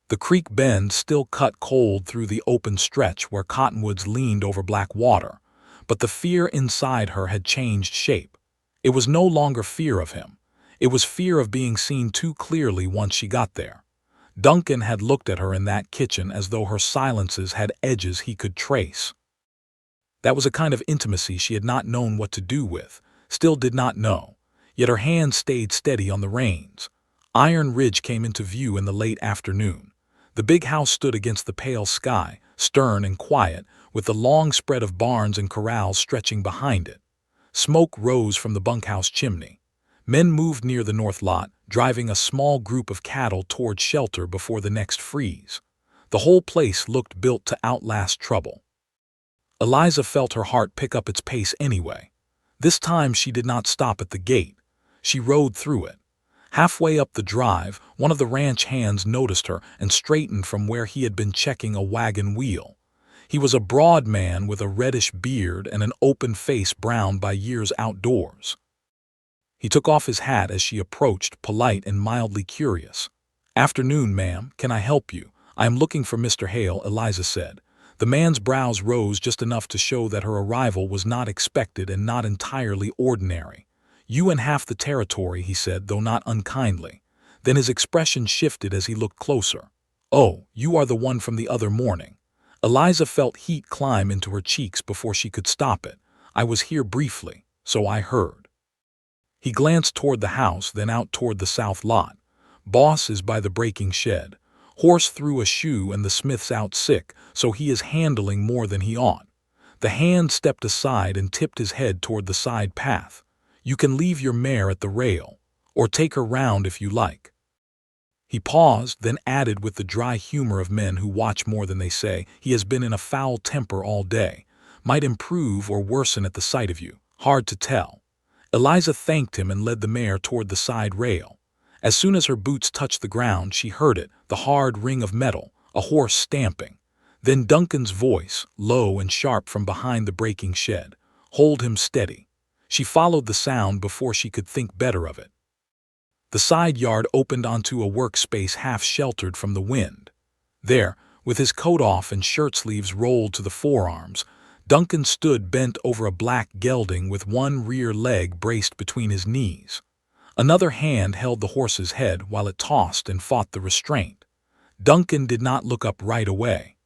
The creek bend still cut cold through the open stretch where cottonwoods leaned over black water, but the fear inside her had changed shape. It was no longer fear of him. It was fear of being seen too clearly once she got there. Duncan had looked at her in that kitchen as though her silences had edges he could trace. That was a kind of intimacy she had not known what to do with, still did not know. Yet her hand stayed steady on the reins. Iron Ridge came into view in the late afternoon. The big house stood against the pale sky, stern and quiet, with the long spread of barns and corrals stretching behind it. Smoke rose from the bunkhouse chimney. Men moved near the north lot, driving a small group of cattle toward shelter before the next freeze. The whole place looked built to outlast trouble. Eliza felt her heart pick up its pace anyway. This time she did not stop at the gate. She rode through it. Halfway up the drive, one of the ranch hands noticed her and straightened from where he had been checking a wagon wheel. He was a broad man with a reddish beard and an open face browned by years outdoors. He took off his hat as she approached, polite and mildly curious. "Afternoon, ma'am. Can I help you? I am looking for Mr. Hale," Eliza said. The man's brows rose just enough to show that her arrival was not expected and not entirely ordinary. "You and half the territory," he said, though not unkindly. Then his expression shifted as he looked closer. "Oh, you are the one from the other morning." Eliza felt heat climb into her cheeks before she could stop it. "I was here briefly, so I heard." He glanced toward the house, then out toward the south lot. "Boss is by the breaking shed. Horse threw a shoe and the smith's out sick, so he is handling more than he ought." The hand stepped aside and tipped his head toward the side path. "You can leave your mare at the rail, or take her round if you like." He paused, then added with the dry humor of men who watch more than they say, "He has been in a foul temper all day, might improve or worsen at the sight of you. Hard to tell. Eliza thanked him and led the mare toward the side rail. As soon as her boots touched the ground, she heard it, the hard ring of metal, a horse stamping. Then Duncan's voice, low and sharp from behind the braking shed. Hold him steady. She followed the sound before she could think better of it. The side yard opened onto a workspace half sheltered from the wind. There, with his coat off and shirt sleeves rolled to the forearms, Duncan stood bent over a black gelding with one rear leg braced between his knees. Another hand held the horse's head while it tossed and fought the restraint. Duncan did not look up right away.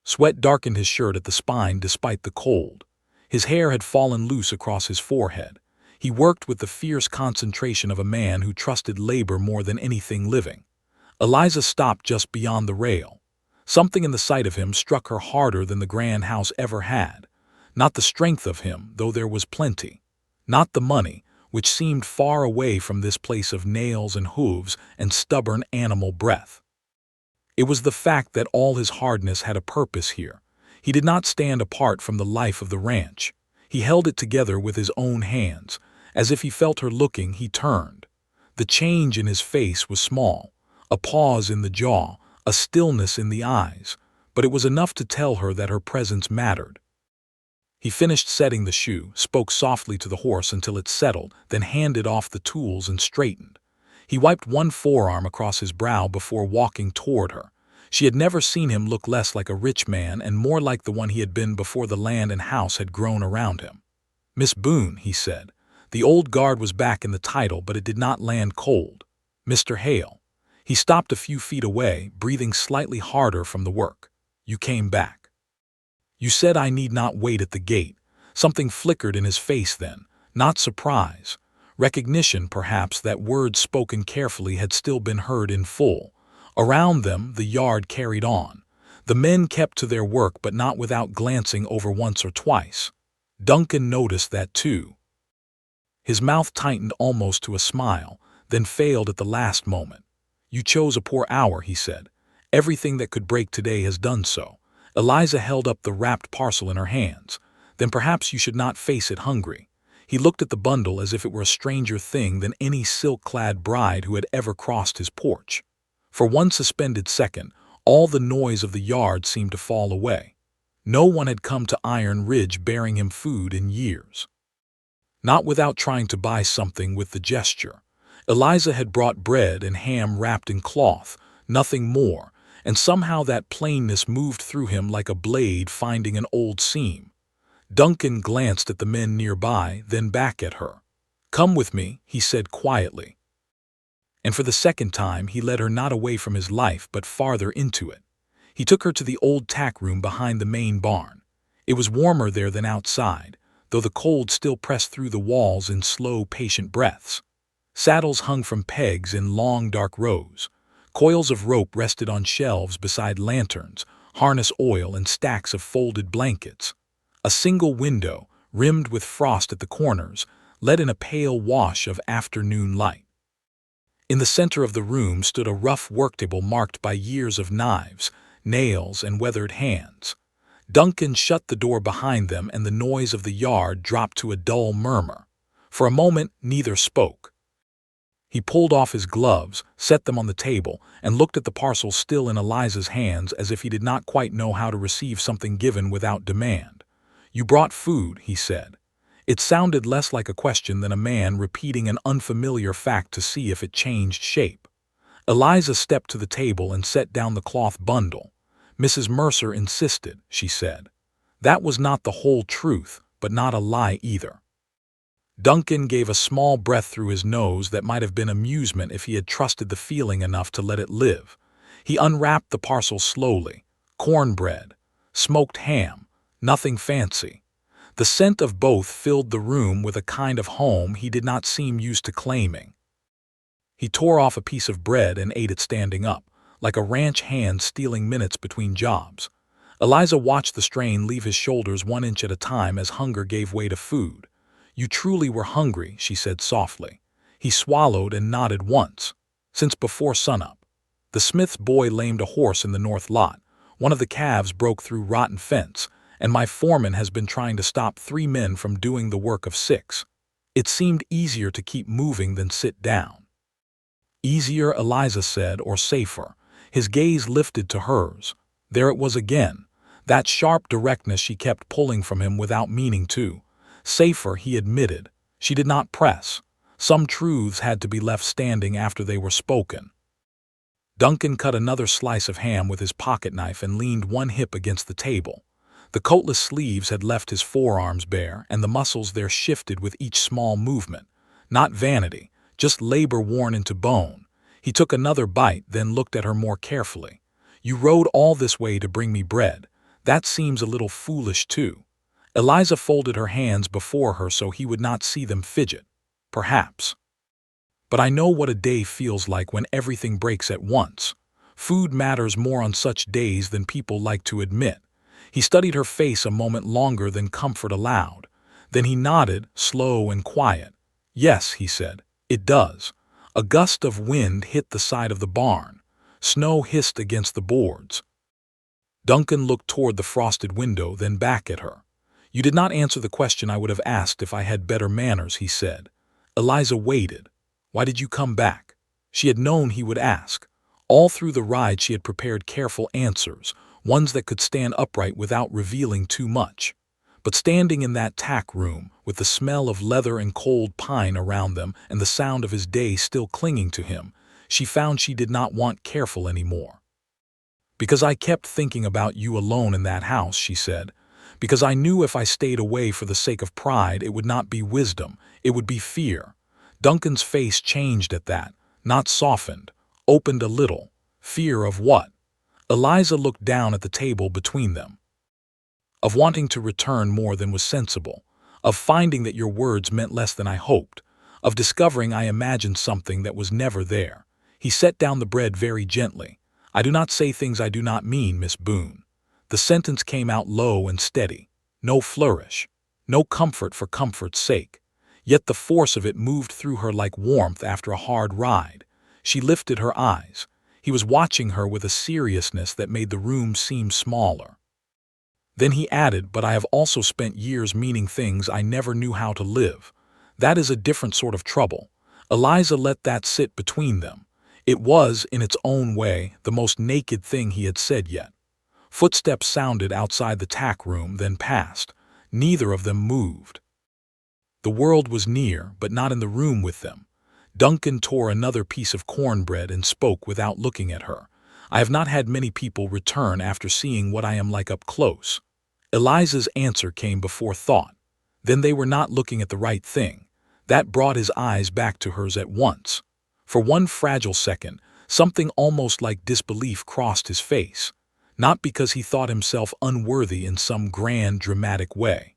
Sweat darkened his shirt at the spine despite the cold. His hair had fallen loose across his forehead. He worked with the fierce concentration of a man who trusted labor more than anything living. Eliza stopped just beyond the rail. Something in the sight of him struck her harder than the grand house ever had. Not the strength of him, though there was plenty. Not the money, which seemed far away from this place of nails and hooves and stubborn animal breath. It was the fact that all his hardness had a purpose here. He did not stand apart from the life of the ranch. He held it together with his own hands. As if he felt her looking, he turned. The change in his face was small, a pause in the jaw, a stillness in the eyes, but it was enough to tell her that her presence mattered. He finished setting the shoe, spoke softly to the horse until it settled, then handed off the tools and straightened. He wiped one forearm across his brow before walking toward her. She had never seen him look less like a rich man and more like the one he had been before the land and house had grown around him. "Miss Boone," he said. The old guard was back in the title, but it did not land cold. "Mr. Hale." He stopped a few feet away, breathing slightly harder from the work. "You came back. You said I need not wait at the gate." Something flickered in his face then, not surprise. Recognition, perhaps, that words spoken carefully had still been heard in full. Around them, the yard carried on. The men kept to their work, but not without glancing over once or twice. Duncan noticed that too. His mouth tightened almost to a smile, then failed at the last moment. "You chose a poor hour," he said. "Everything that could break today has done so." Eliza held up the wrapped parcel in her hands. "Then perhaps you should not face it hungry." He looked at the bundle as if it were a stranger thing than any silk-clad bride who had ever crossed his porch. For one suspended second, all the noise of the yard seemed to fall away. No one had come to Iron Ridge bearing him food in years. Not without trying to buy something with the gesture. Eliza had brought bread and ham wrapped in cloth, nothing more, and somehow that plainness moved through him like a blade finding an old seam. Duncan glanced at the men nearby, then back at her. "Come with me," he said quietly. And for the second time he led her not away from his life but farther into it. He took her to the old tack room behind the main barn. It was warmer there than outside, though the cold still pressed through the walls in slow, patient breaths. Saddles hung from pegs in long, dark rows. Coils of rope rested on shelves beside lanterns, harness oil, and stacks of folded blankets. A single window, rimmed with frost at the corners, let in a pale wash of afternoon light. In the center of the room stood a rough worktable marked by years of knives, nails, and weathered hands. Duncan shut the door behind them and the noise of the yard dropped to a dull murmur. For a moment, neither spoke. He pulled off his gloves, set them on the table, and looked at the parcel still in Eliza's hands as if he did not quite know how to receive something given without demand. "You brought food," he said. It sounded less like a question than a man repeating an unfamiliar fact to see if it changed shape. Eliza stepped to the table and set down the cloth bundle. "Mrs. Mercer insisted," she said. That was not the whole truth, but not a lie either. Duncan gave a small breath through his nose that might have been amusement if he had trusted the feeling enough to let it live. He unwrapped the parcel slowly. Cornbread, smoked ham, nothing fancy. The scent of both filled the room with a kind of home he did not seem used to claiming. He tore off a piece of bread and ate it standing up, like a ranch hand stealing minutes between jobs. Eliza watched the strain leave his shoulders 1 inch at a time as hunger gave way to food. "You truly were hungry," she said softly. He swallowed and nodded once. "Since before sunup. The smith's boy lamed a horse in the north lot. One of the calves broke through rotten fence, and my foreman has been trying to stop 3 men from doing the work of 6. It seemed easier to keep moving than sit down. Easier, Eliza said, or safer? His gaze lifted to hers. There it was again, that sharp directness she kept pulling from him without meaning to. Safer, he admitted. She did not press. Some truths had to be left standing after they were spoken. Duncan cut another slice of ham with his pocket knife and leaned one hip against the table. The coatless sleeves had left his forearms bare, and the muscles there shifted with each small movement. Not vanity, just labor worn into bone. He took another bite, then looked at her more carefully. You rode all this way to bring me bread. That seems a little foolish, too. Eliza folded her hands before her so he would not see them fidget. Perhaps. But I know what a day feels like when everything breaks at once. Food matters more on such days than people like to admit. He studied her face a moment longer than comfort allowed. Then he nodded, slow and quiet. Yes, he said, it does. A gust of wind hit the side of the barn. Snow hissed against the boards. Duncan looked toward the frosted window, then back at her. You did not answer the question I would have asked if I had better manners, he said. Eliza waited. Why did you come back? She had known he would ask. All through the ride she had prepared careful answers, ones that could stand upright without revealing too much. But standing in that tack room, with the smell of leather and cold pine around them and the sound of his day still clinging to him, she found she did not want careful anymore. Because I kept thinking about you alone in that house, she said. Because I knew if I stayed away for the sake of pride, it would not be wisdom, it would be fear. Duncan's face changed at that, not softened, opened a little. Fear of what? Eliza looked down at the table between them. Of wanting to return more than was sensible, of finding that your words meant less than I hoped, of discovering I imagined something that was never there. He set down the bread very gently. I do not say things I do not mean, Miss Boone. The sentence came out low and steady. No flourish. No comfort for comfort's sake. Yet the force of it moved through her like warmth after a hard ride. She lifted her eyes. He was watching her with a seriousness that made the room seem smaller. Then he added, but I have also spent years meaning things I never knew how to live. That is a different sort of trouble. Eliza let that sit between them. It was, in its own way, the most naked thing he had said yet. Footsteps sounded outside the tack room, then passed. Neither of them moved. The world was near, but not in the room with them. Duncan tore another piece of cornbread and spoke without looking at her. I have not had many people return after seeing what I am like up close. Eliza's answer came before thought. Then they were not looking at the right thing. That brought his eyes back to hers at once. For one fragile second, something almost like disbelief crossed his face. Not because he thought himself unworthy in some grand, dramatic way.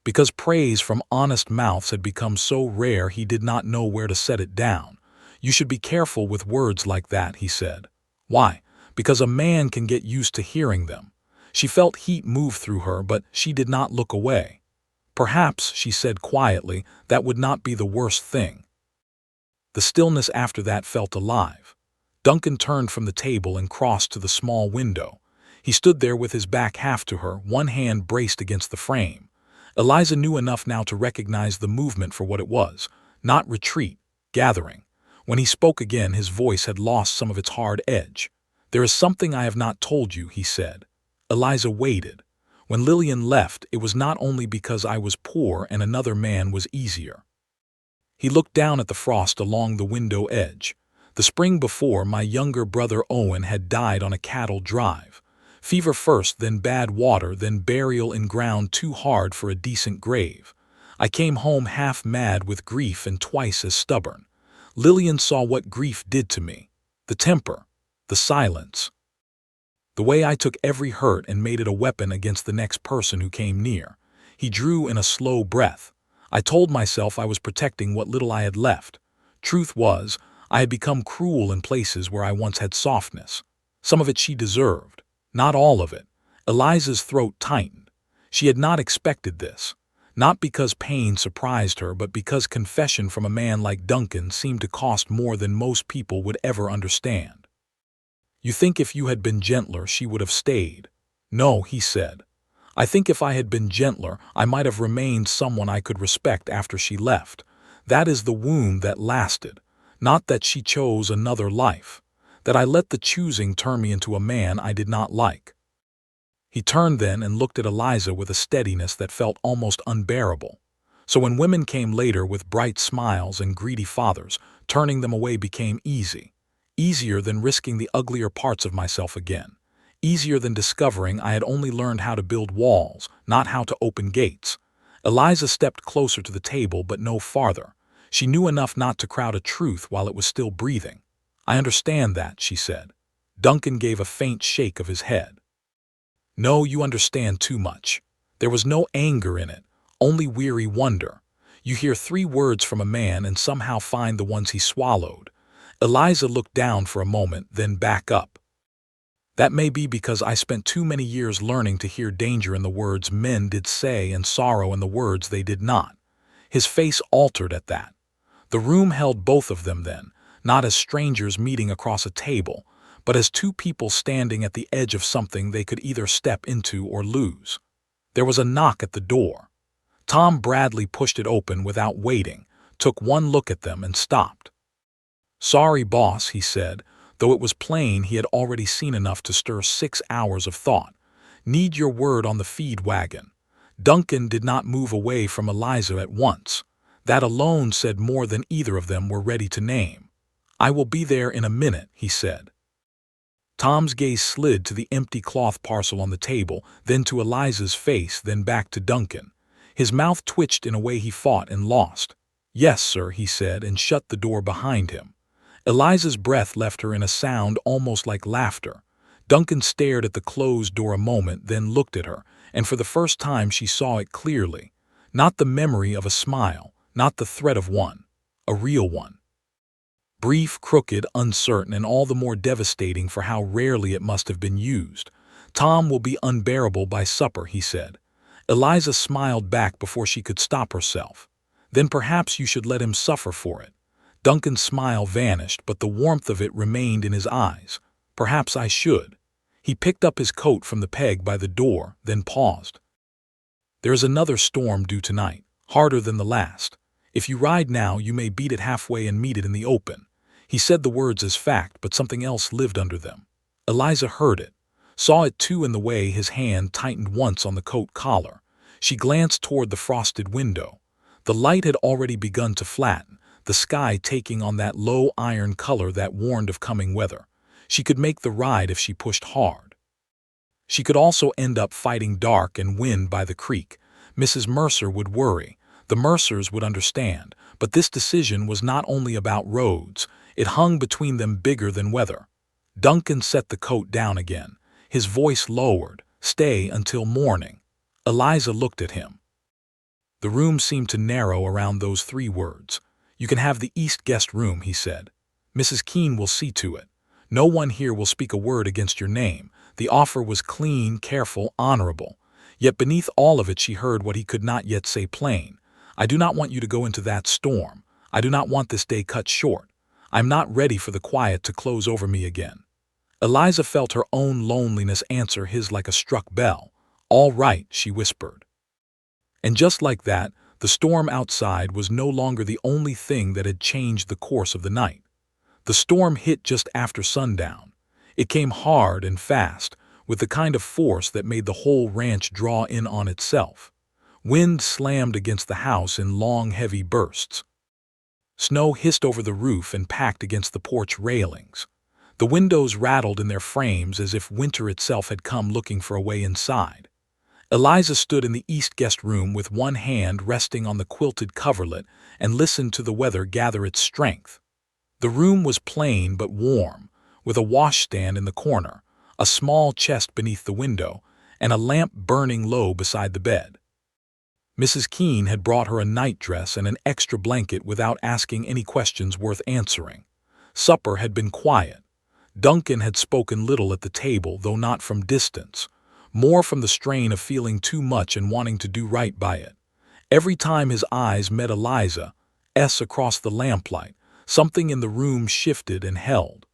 Because praise from honest mouths had become so rare he did not know where to set it down. You should be careful with words like that, he said. Why? Because a man can get used to hearing them. She felt heat move through her, but she did not look away. Perhaps, she said quietly, that would not be the worst thing. The stillness after that felt alive. Duncan turned from the table and crossed to the small window. He stood there with his back half to her, one hand braced against the frame. Eliza knew enough now to recognize the movement for what it was, not retreat, gathering. When he spoke again, his voice had lost some of its hard edge. There is something I have not told you, he said. Eliza waited. When Lillian left, it was not only because I was poor and another man was easier. He looked down at the frost along the window edge. The spring before, my younger brother Owen had died on a cattle drive. Fever first, then bad water, then burial in ground too hard for a decent grave. I came home half mad with grief and twice as stubborn. Lillian saw what grief did to me. The temper, the silence. The way I took every hurt and made it a weapon against the next person who came near. He drew in a slow breath. I told myself I was protecting what little I had left. Truth was, I had become cruel in places where I once had softness. Some of it she deserved. Not all of it. Eliza's throat tightened. She had not expected this. Not because pain surprised her, but because confession from a man like Duncan seemed to cost more than most people would ever understand. You think if you had been gentler, she would have stayed? No, he said. I think if I had been gentler, I might have remained someone I could respect after she left. That is the wound that lasted. Not that she chose another life. That I let the choosing turn me into a man I did not like." He turned then and looked at Eliza with a steadiness that felt almost unbearable. So when women came later with bright smiles and greedy fathers, turning them away became easy. Easier than risking the uglier parts of myself again. Easier than discovering I had only learned how to build walls, not how to open gates. Eliza stepped closer to the table, but no farther. She knew enough not to crowd a truth while it was still breathing. "I understand that," she said. Duncan gave a faint shake of his head. "No, you understand too much." There was no anger in it, only weary wonder. You hear 3 words from a man and somehow find the ones he swallowed. Eliza looked down for a moment, then back up. "That may be because I spent too many years learning to hear danger in the words men did say and sorrow in the words they did not." His face altered at that. The room held both of them then, not as strangers meeting across a table, but as 2 people standing at the edge of something they could either step into or lose. There was a knock at the door. Tom Bradley pushed it open without waiting, took one look at them and stopped. "Sorry, boss," he said, though it was plain he had already seen enough to stir 6 hours of thought. "Need your word on the feed wagon." Duncan did not move away from Eliza at once. That alone said more than either of them were ready to name. "I will be there in a minute," he said. Tom's gaze slid to the empty cloth parcel on the table, then to Eliza's face, then back to Duncan. His mouth twitched in a way he fought and lost. "Yes, sir," he said, and shut the door behind him. Eliza's breath left her in a sound almost like laughter. Duncan stared at the closed door a moment, then looked at her, and for the first time she saw it clearly. Not the memory of a smile, not the threat of one. A real one. Brief, crooked, uncertain, and all the more devastating for how rarely it must have been used. "Tom will be unbearable by supper," he said. Eliza smiled back before she could stop herself. "Then perhaps you should let him suffer for it." Duncan's smile vanished, but the warmth of it remained in his eyes. "Perhaps I should." He picked up his coat from the peg by the door, then paused. "There is another storm due tonight, harder than the last. If you ride now, you may beat it halfway and meet it in the open." He said the words as fact, but something else lived under them. Eliza heard it, saw it too in the way his hand tightened once on the coat collar. She glanced toward the frosted window. The light had already begun to flatten, the sky taking on that low iron color that warned of coming weather. She could make the ride if she pushed hard. She could also end up fighting dark and wind by the creek. Mrs. Mercer would worry. The Mercers would understand, but this decision was not only about roads. It hung between them bigger than weather. Duncan set the coat down again. His voice lowered. "Stay until morning." Eliza looked at him. The room seemed to narrow around those 3 words. "You can have the east guest room," he said. "Mrs. Keene will see to it. No one here will speak a word against your name." The offer was clean, careful, honorable. Yet beneath all of it she heard what he could not yet say plain. "I do not want you to go into that storm. I do not want this day cut short. I'm not ready for the quiet to close over me again." Eliza felt her own loneliness answer his like a struck bell. "All right," she whispered. And just like that, the storm outside was no longer the only thing that had changed the course of the night. The storm hit just after sundown. It came hard and fast, with the kind of force that made the whole ranch draw in on itself. Wind slammed against the house in long, heavy bursts. Snow hissed over the roof and packed against the porch railings. The windows rattled in their frames as if winter itself had come looking for a way inside. Eliza stood in the east guest room with one hand resting on the quilted coverlet and listened to the weather gather its strength. The room was plain but warm, with a washstand in the corner, a small chest beneath the window, and a lamp burning low beside the bed. Mrs. Keene had brought her a nightdress and an extra blanket without asking any questions worth answering. Supper had been quiet. Duncan had spoken little at the table, though not from distance, more from the strain of feeling too much and wanting to do right by it. Every time his eyes met Eliza's across the lamplight, something in the room shifted and held.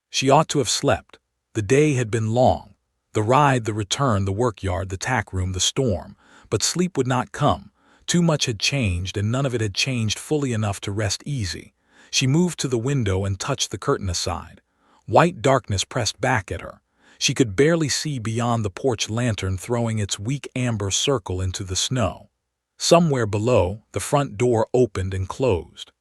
She ought to have slept. The day had been long. The ride, the return, the workyard, the tack room, the storm. But sleep would not come. Too much had changed, and none of it had changed fully enough to rest easy. She moved to the window and touched the curtain aside. White darkness pressed back at her. She could barely see beyond the porch lantern throwing its weak amber circle into the snow. Somewhere below, the front door opened and closed.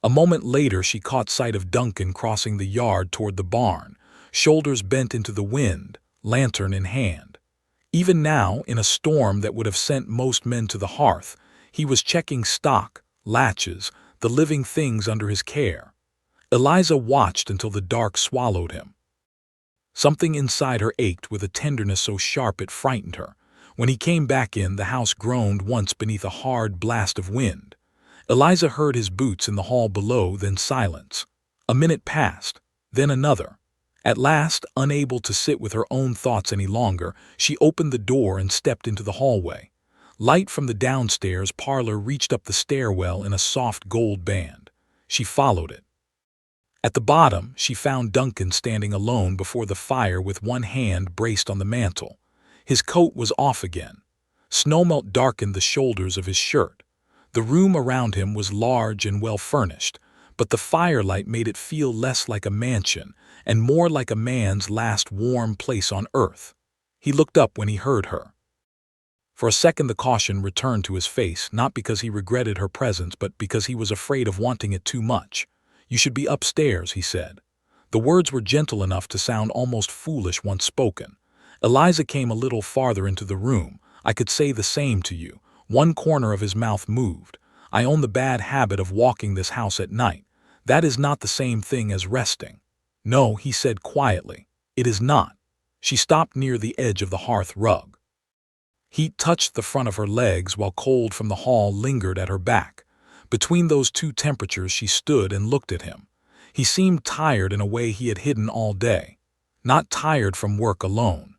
A moment later she caught sight of Duncan crossing the yard toward the barn, shoulders bent into the wind, lantern in hand. Even now, in a storm that would have sent most men to the hearth, he was checking stock, latches, the living things under his care. Eliza watched until the dark swallowed him. Something inside her ached with a tenderness so sharp it frightened her. When he came back in, the house groaned once beneath a hard blast of wind. Eliza heard his boots in the hall below, then silence. A minute passed, then another. At last, unable to sit with her own thoughts any longer, she opened the door and stepped into the hallway. Light from the downstairs parlor reached up the stairwell in a soft gold band. She followed it. At the bottom, she found Duncan standing alone before the fire with one hand braced on the mantel. His coat was off again. Snowmelt darkened the shoulders of his shirt. The room around him was large and well-furnished, but the firelight made it feel less like a mansion and more like a man's last warm place on earth. He looked up when he heard her. For a second the caution returned to his face, not because he regretted her presence, but because he was afraid of wanting it too much. "You should be upstairs," he said. The words were gentle enough to sound almost foolish once spoken. Eliza came a little farther into the room. "I could say the same to you." One corner of his mouth moved. "I own the bad habit of walking this house at night. That is not the same thing as resting." "No," he said quietly. "It is not." She stopped near the edge of the hearth rug. Heat touched the front of her legs while cold from the hall lingered at her back. Between those two temperatures she stood and looked at him. He seemed tired in a way he had hidden all day. Not tired from work alone.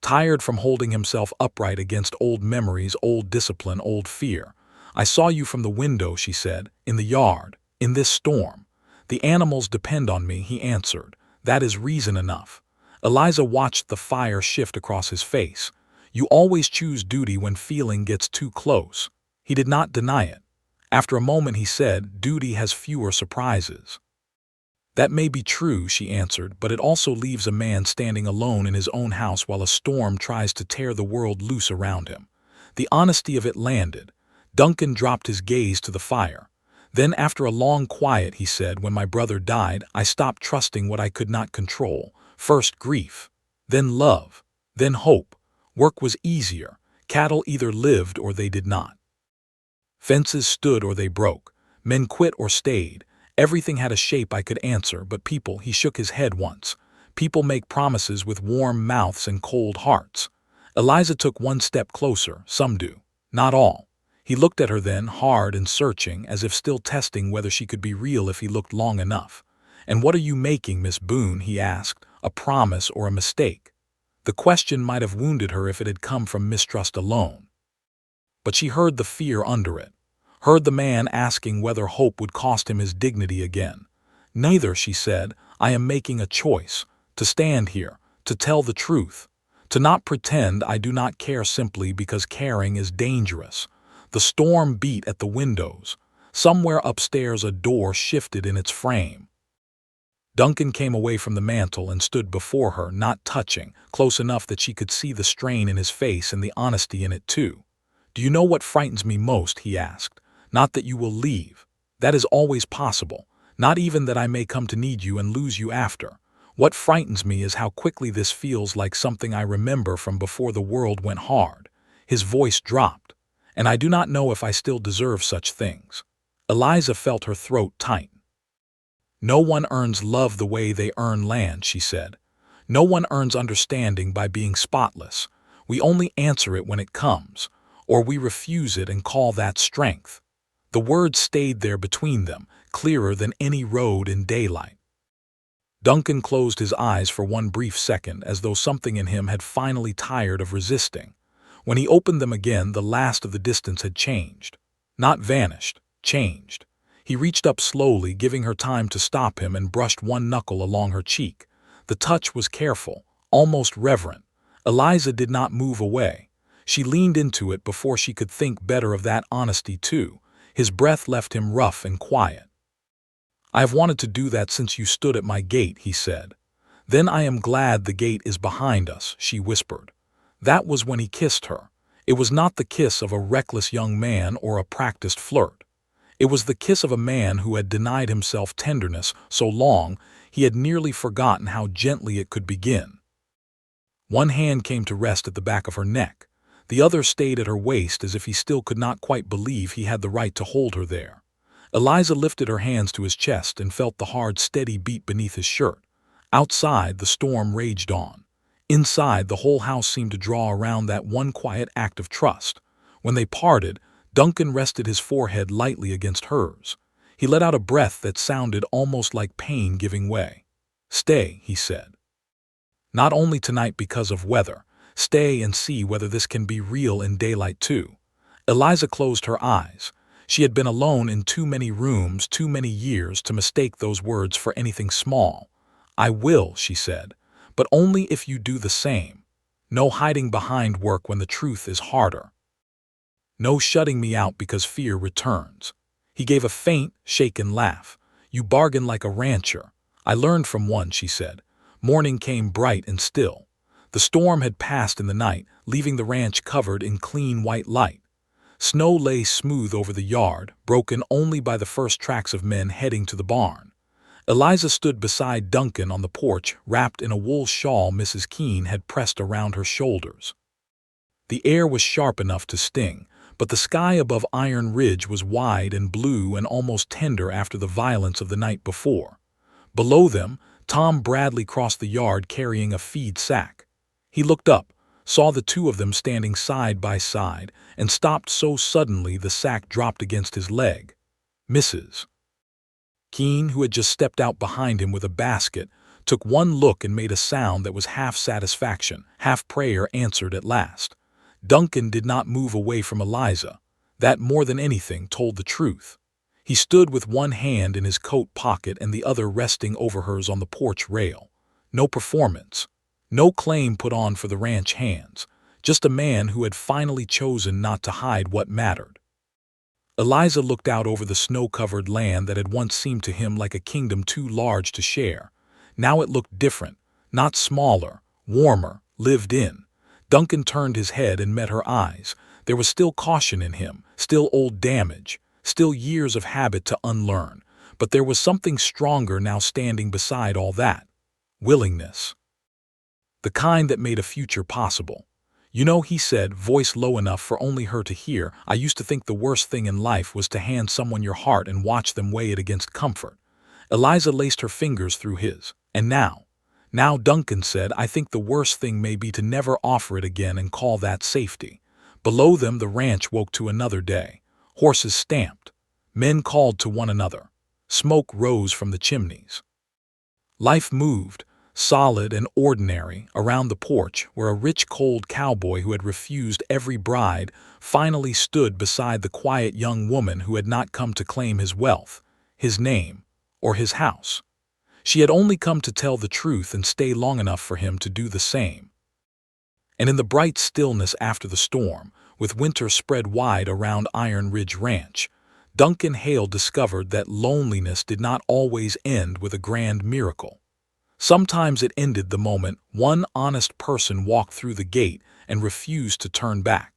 Tired from holding himself upright against old memories, old discipline, old fear. "I saw you from the window," she said, "in the yard, in this storm." "The animals depend on me," he answered. "That is reason enough." Eliza watched the fire shift across his face. "You always choose duty when feeling gets too close." He did not deny it. After a moment he said, "Duty has fewer surprises." "That may be true," she answered, "but it also leaves a man standing alone in his own house while a storm tries to tear the world loose around him." The honesty of it landed. Duncan dropped his gaze to the fire. Then, after a long quiet, he said, "When my brother died, I stopped trusting what I could not control. First grief, then love, then hope. Work was easier. Cattle either lived or they did not. Fences stood or they broke. Men quit or stayed. Everything had a shape I could answer, but people," he shook his head once, "people make promises with warm mouths and cold hearts." Eliza took one step closer. "Some do. Not all." He looked at her then, hard and searching, as if still testing whether she could be real if he looked long enough. "And what are you making, Miss Boone?" he asked. "A promise or a mistake?" The question might have wounded her if it had come from mistrust alone. But she heard the fear under it. Heard the man asking whether hope would cost him his dignity again. "Neither," she said. "I am making a choice. To stand here. To tell the truth. To not pretend I do not care simply because caring is dangerous." The storm beat at the windows. Somewhere upstairs a door shifted in its frame. Duncan came away from the mantel and stood before her, not touching, close enough that she could see the strain in his face and the honesty in it too. "Do you know what frightens me most?" he asked. "Not that you will leave. That is always possible. Not even that I may come to need you and lose you after. What frightens me is how quickly this feels like something I remember from before the world went hard." His voice dropped. "And I do not know if I still deserve such things." Eliza felt her throat tighten. "No one earns love the way they earn land," she said. "No one earns understanding by being spotless. We only answer it when it comes, or we refuse it and call that strength." The words stayed there between them, clearer than any road in daylight. Duncan closed his eyes for one brief second, as though something in him had finally tired of resisting. When he opened them again, the last of the distance had changed. Not vanished, changed. He reached up slowly, giving her time to stop him, and brushed one knuckle along her cheek. The touch was careful, almost reverent. Eliza did not move away. She leaned into it before she could think better of that honesty too. His breath left him rough and quiet. "I have wanted to do that since you stood at my gate," he said. "Then I am glad the gate is behind us," she whispered. That was when he kissed her. It was not the kiss of a reckless young man or a practiced flirt. It was the kiss of a man who had denied himself tenderness so long he had nearly forgotten how gently it could begin. One hand came to rest at the back of her neck. The other stayed at her waist as if he still could not quite believe he had the right to hold her there. Eliza lifted her hands to his chest and felt the hard, steady beat beneath his shirt. Outside, the storm raged on. Inside, the whole house seemed to draw around that one quiet act of trust. When they parted, Duncan rested his forehead lightly against hers. He let out a breath that sounded almost like pain giving way. "Stay," he said. "Not only tonight because of weather. Stay and see whether this can be real in daylight too." Eliza closed her eyes. She had been alone in too many rooms, too many years to mistake those words for anything small. "I will," she said, "but only if you do the same. No hiding behind work when the truth is harder. No shutting me out because fear returns." He gave a faint, shaken laugh. "You bargain like a rancher. I learned from one," she said. Morning came bright and still. The storm had passed in the night, leaving the ranch covered in clean white light. Snow lay smooth over the yard, broken only by the first tracks of men heading to the barn. Eliza stood beside Duncan on the porch, wrapped in a wool shawl Mrs. Keene had pressed around her shoulders. The air was sharp enough to sting, but the sky above Iron Ridge was wide and blue and almost tender after the violence of the night before. Below them, Tom Bradley crossed the yard carrying a feed sack. He looked up, saw the two of them standing side by side, and stopped so suddenly the sack dropped against his leg. Mrs. Keene, who had just stepped out behind him with a basket, took one look and made a sound that was half satisfaction, half prayer answered at last. Duncan did not move away from Eliza. That, more than anything, told the truth. He stood with one hand in his coat pocket and the other resting over hers on the porch rail. No performance. No claim put on for the ranch hands. Just a man who had finally chosen not to hide what mattered. Eliza looked out over the snow-covered land that had once seemed to him like a kingdom too large to share. Now it looked different, not smaller, warmer, lived in. Duncan turned his head and met her eyes. There was still caution in him, still old damage, still years of habit to unlearn. But there was something stronger now standing beside all that. Willingness. The kind that made a future possible. "You know," he said, voice low enough for only her to hear, "I used to think the worst thing in life was to hand someone your heart and watch them weigh it against comfort." Eliza laced her fingers through his. "And now, Duncan said, I think the worst thing may be to never offer it again and call that safety." Below them, the ranch woke to another day. Horses stamped. Men called to one another. Smoke rose from the chimneys. Life moved, solid and ordinary, around the porch where a rich, cold cowboy who had refused every bride finally stood beside the quiet young woman who had not come to claim his wealth, his name, or his house. She had only come to tell the truth and stay long enough for him to do the same. And in the bright stillness after the storm, with winter spread wide around Iron Ridge Ranch, Duncan Hale discovered that loneliness did not always end with a grand miracle. Sometimes it ended the moment one honest person walked through the gate and refused to turn back.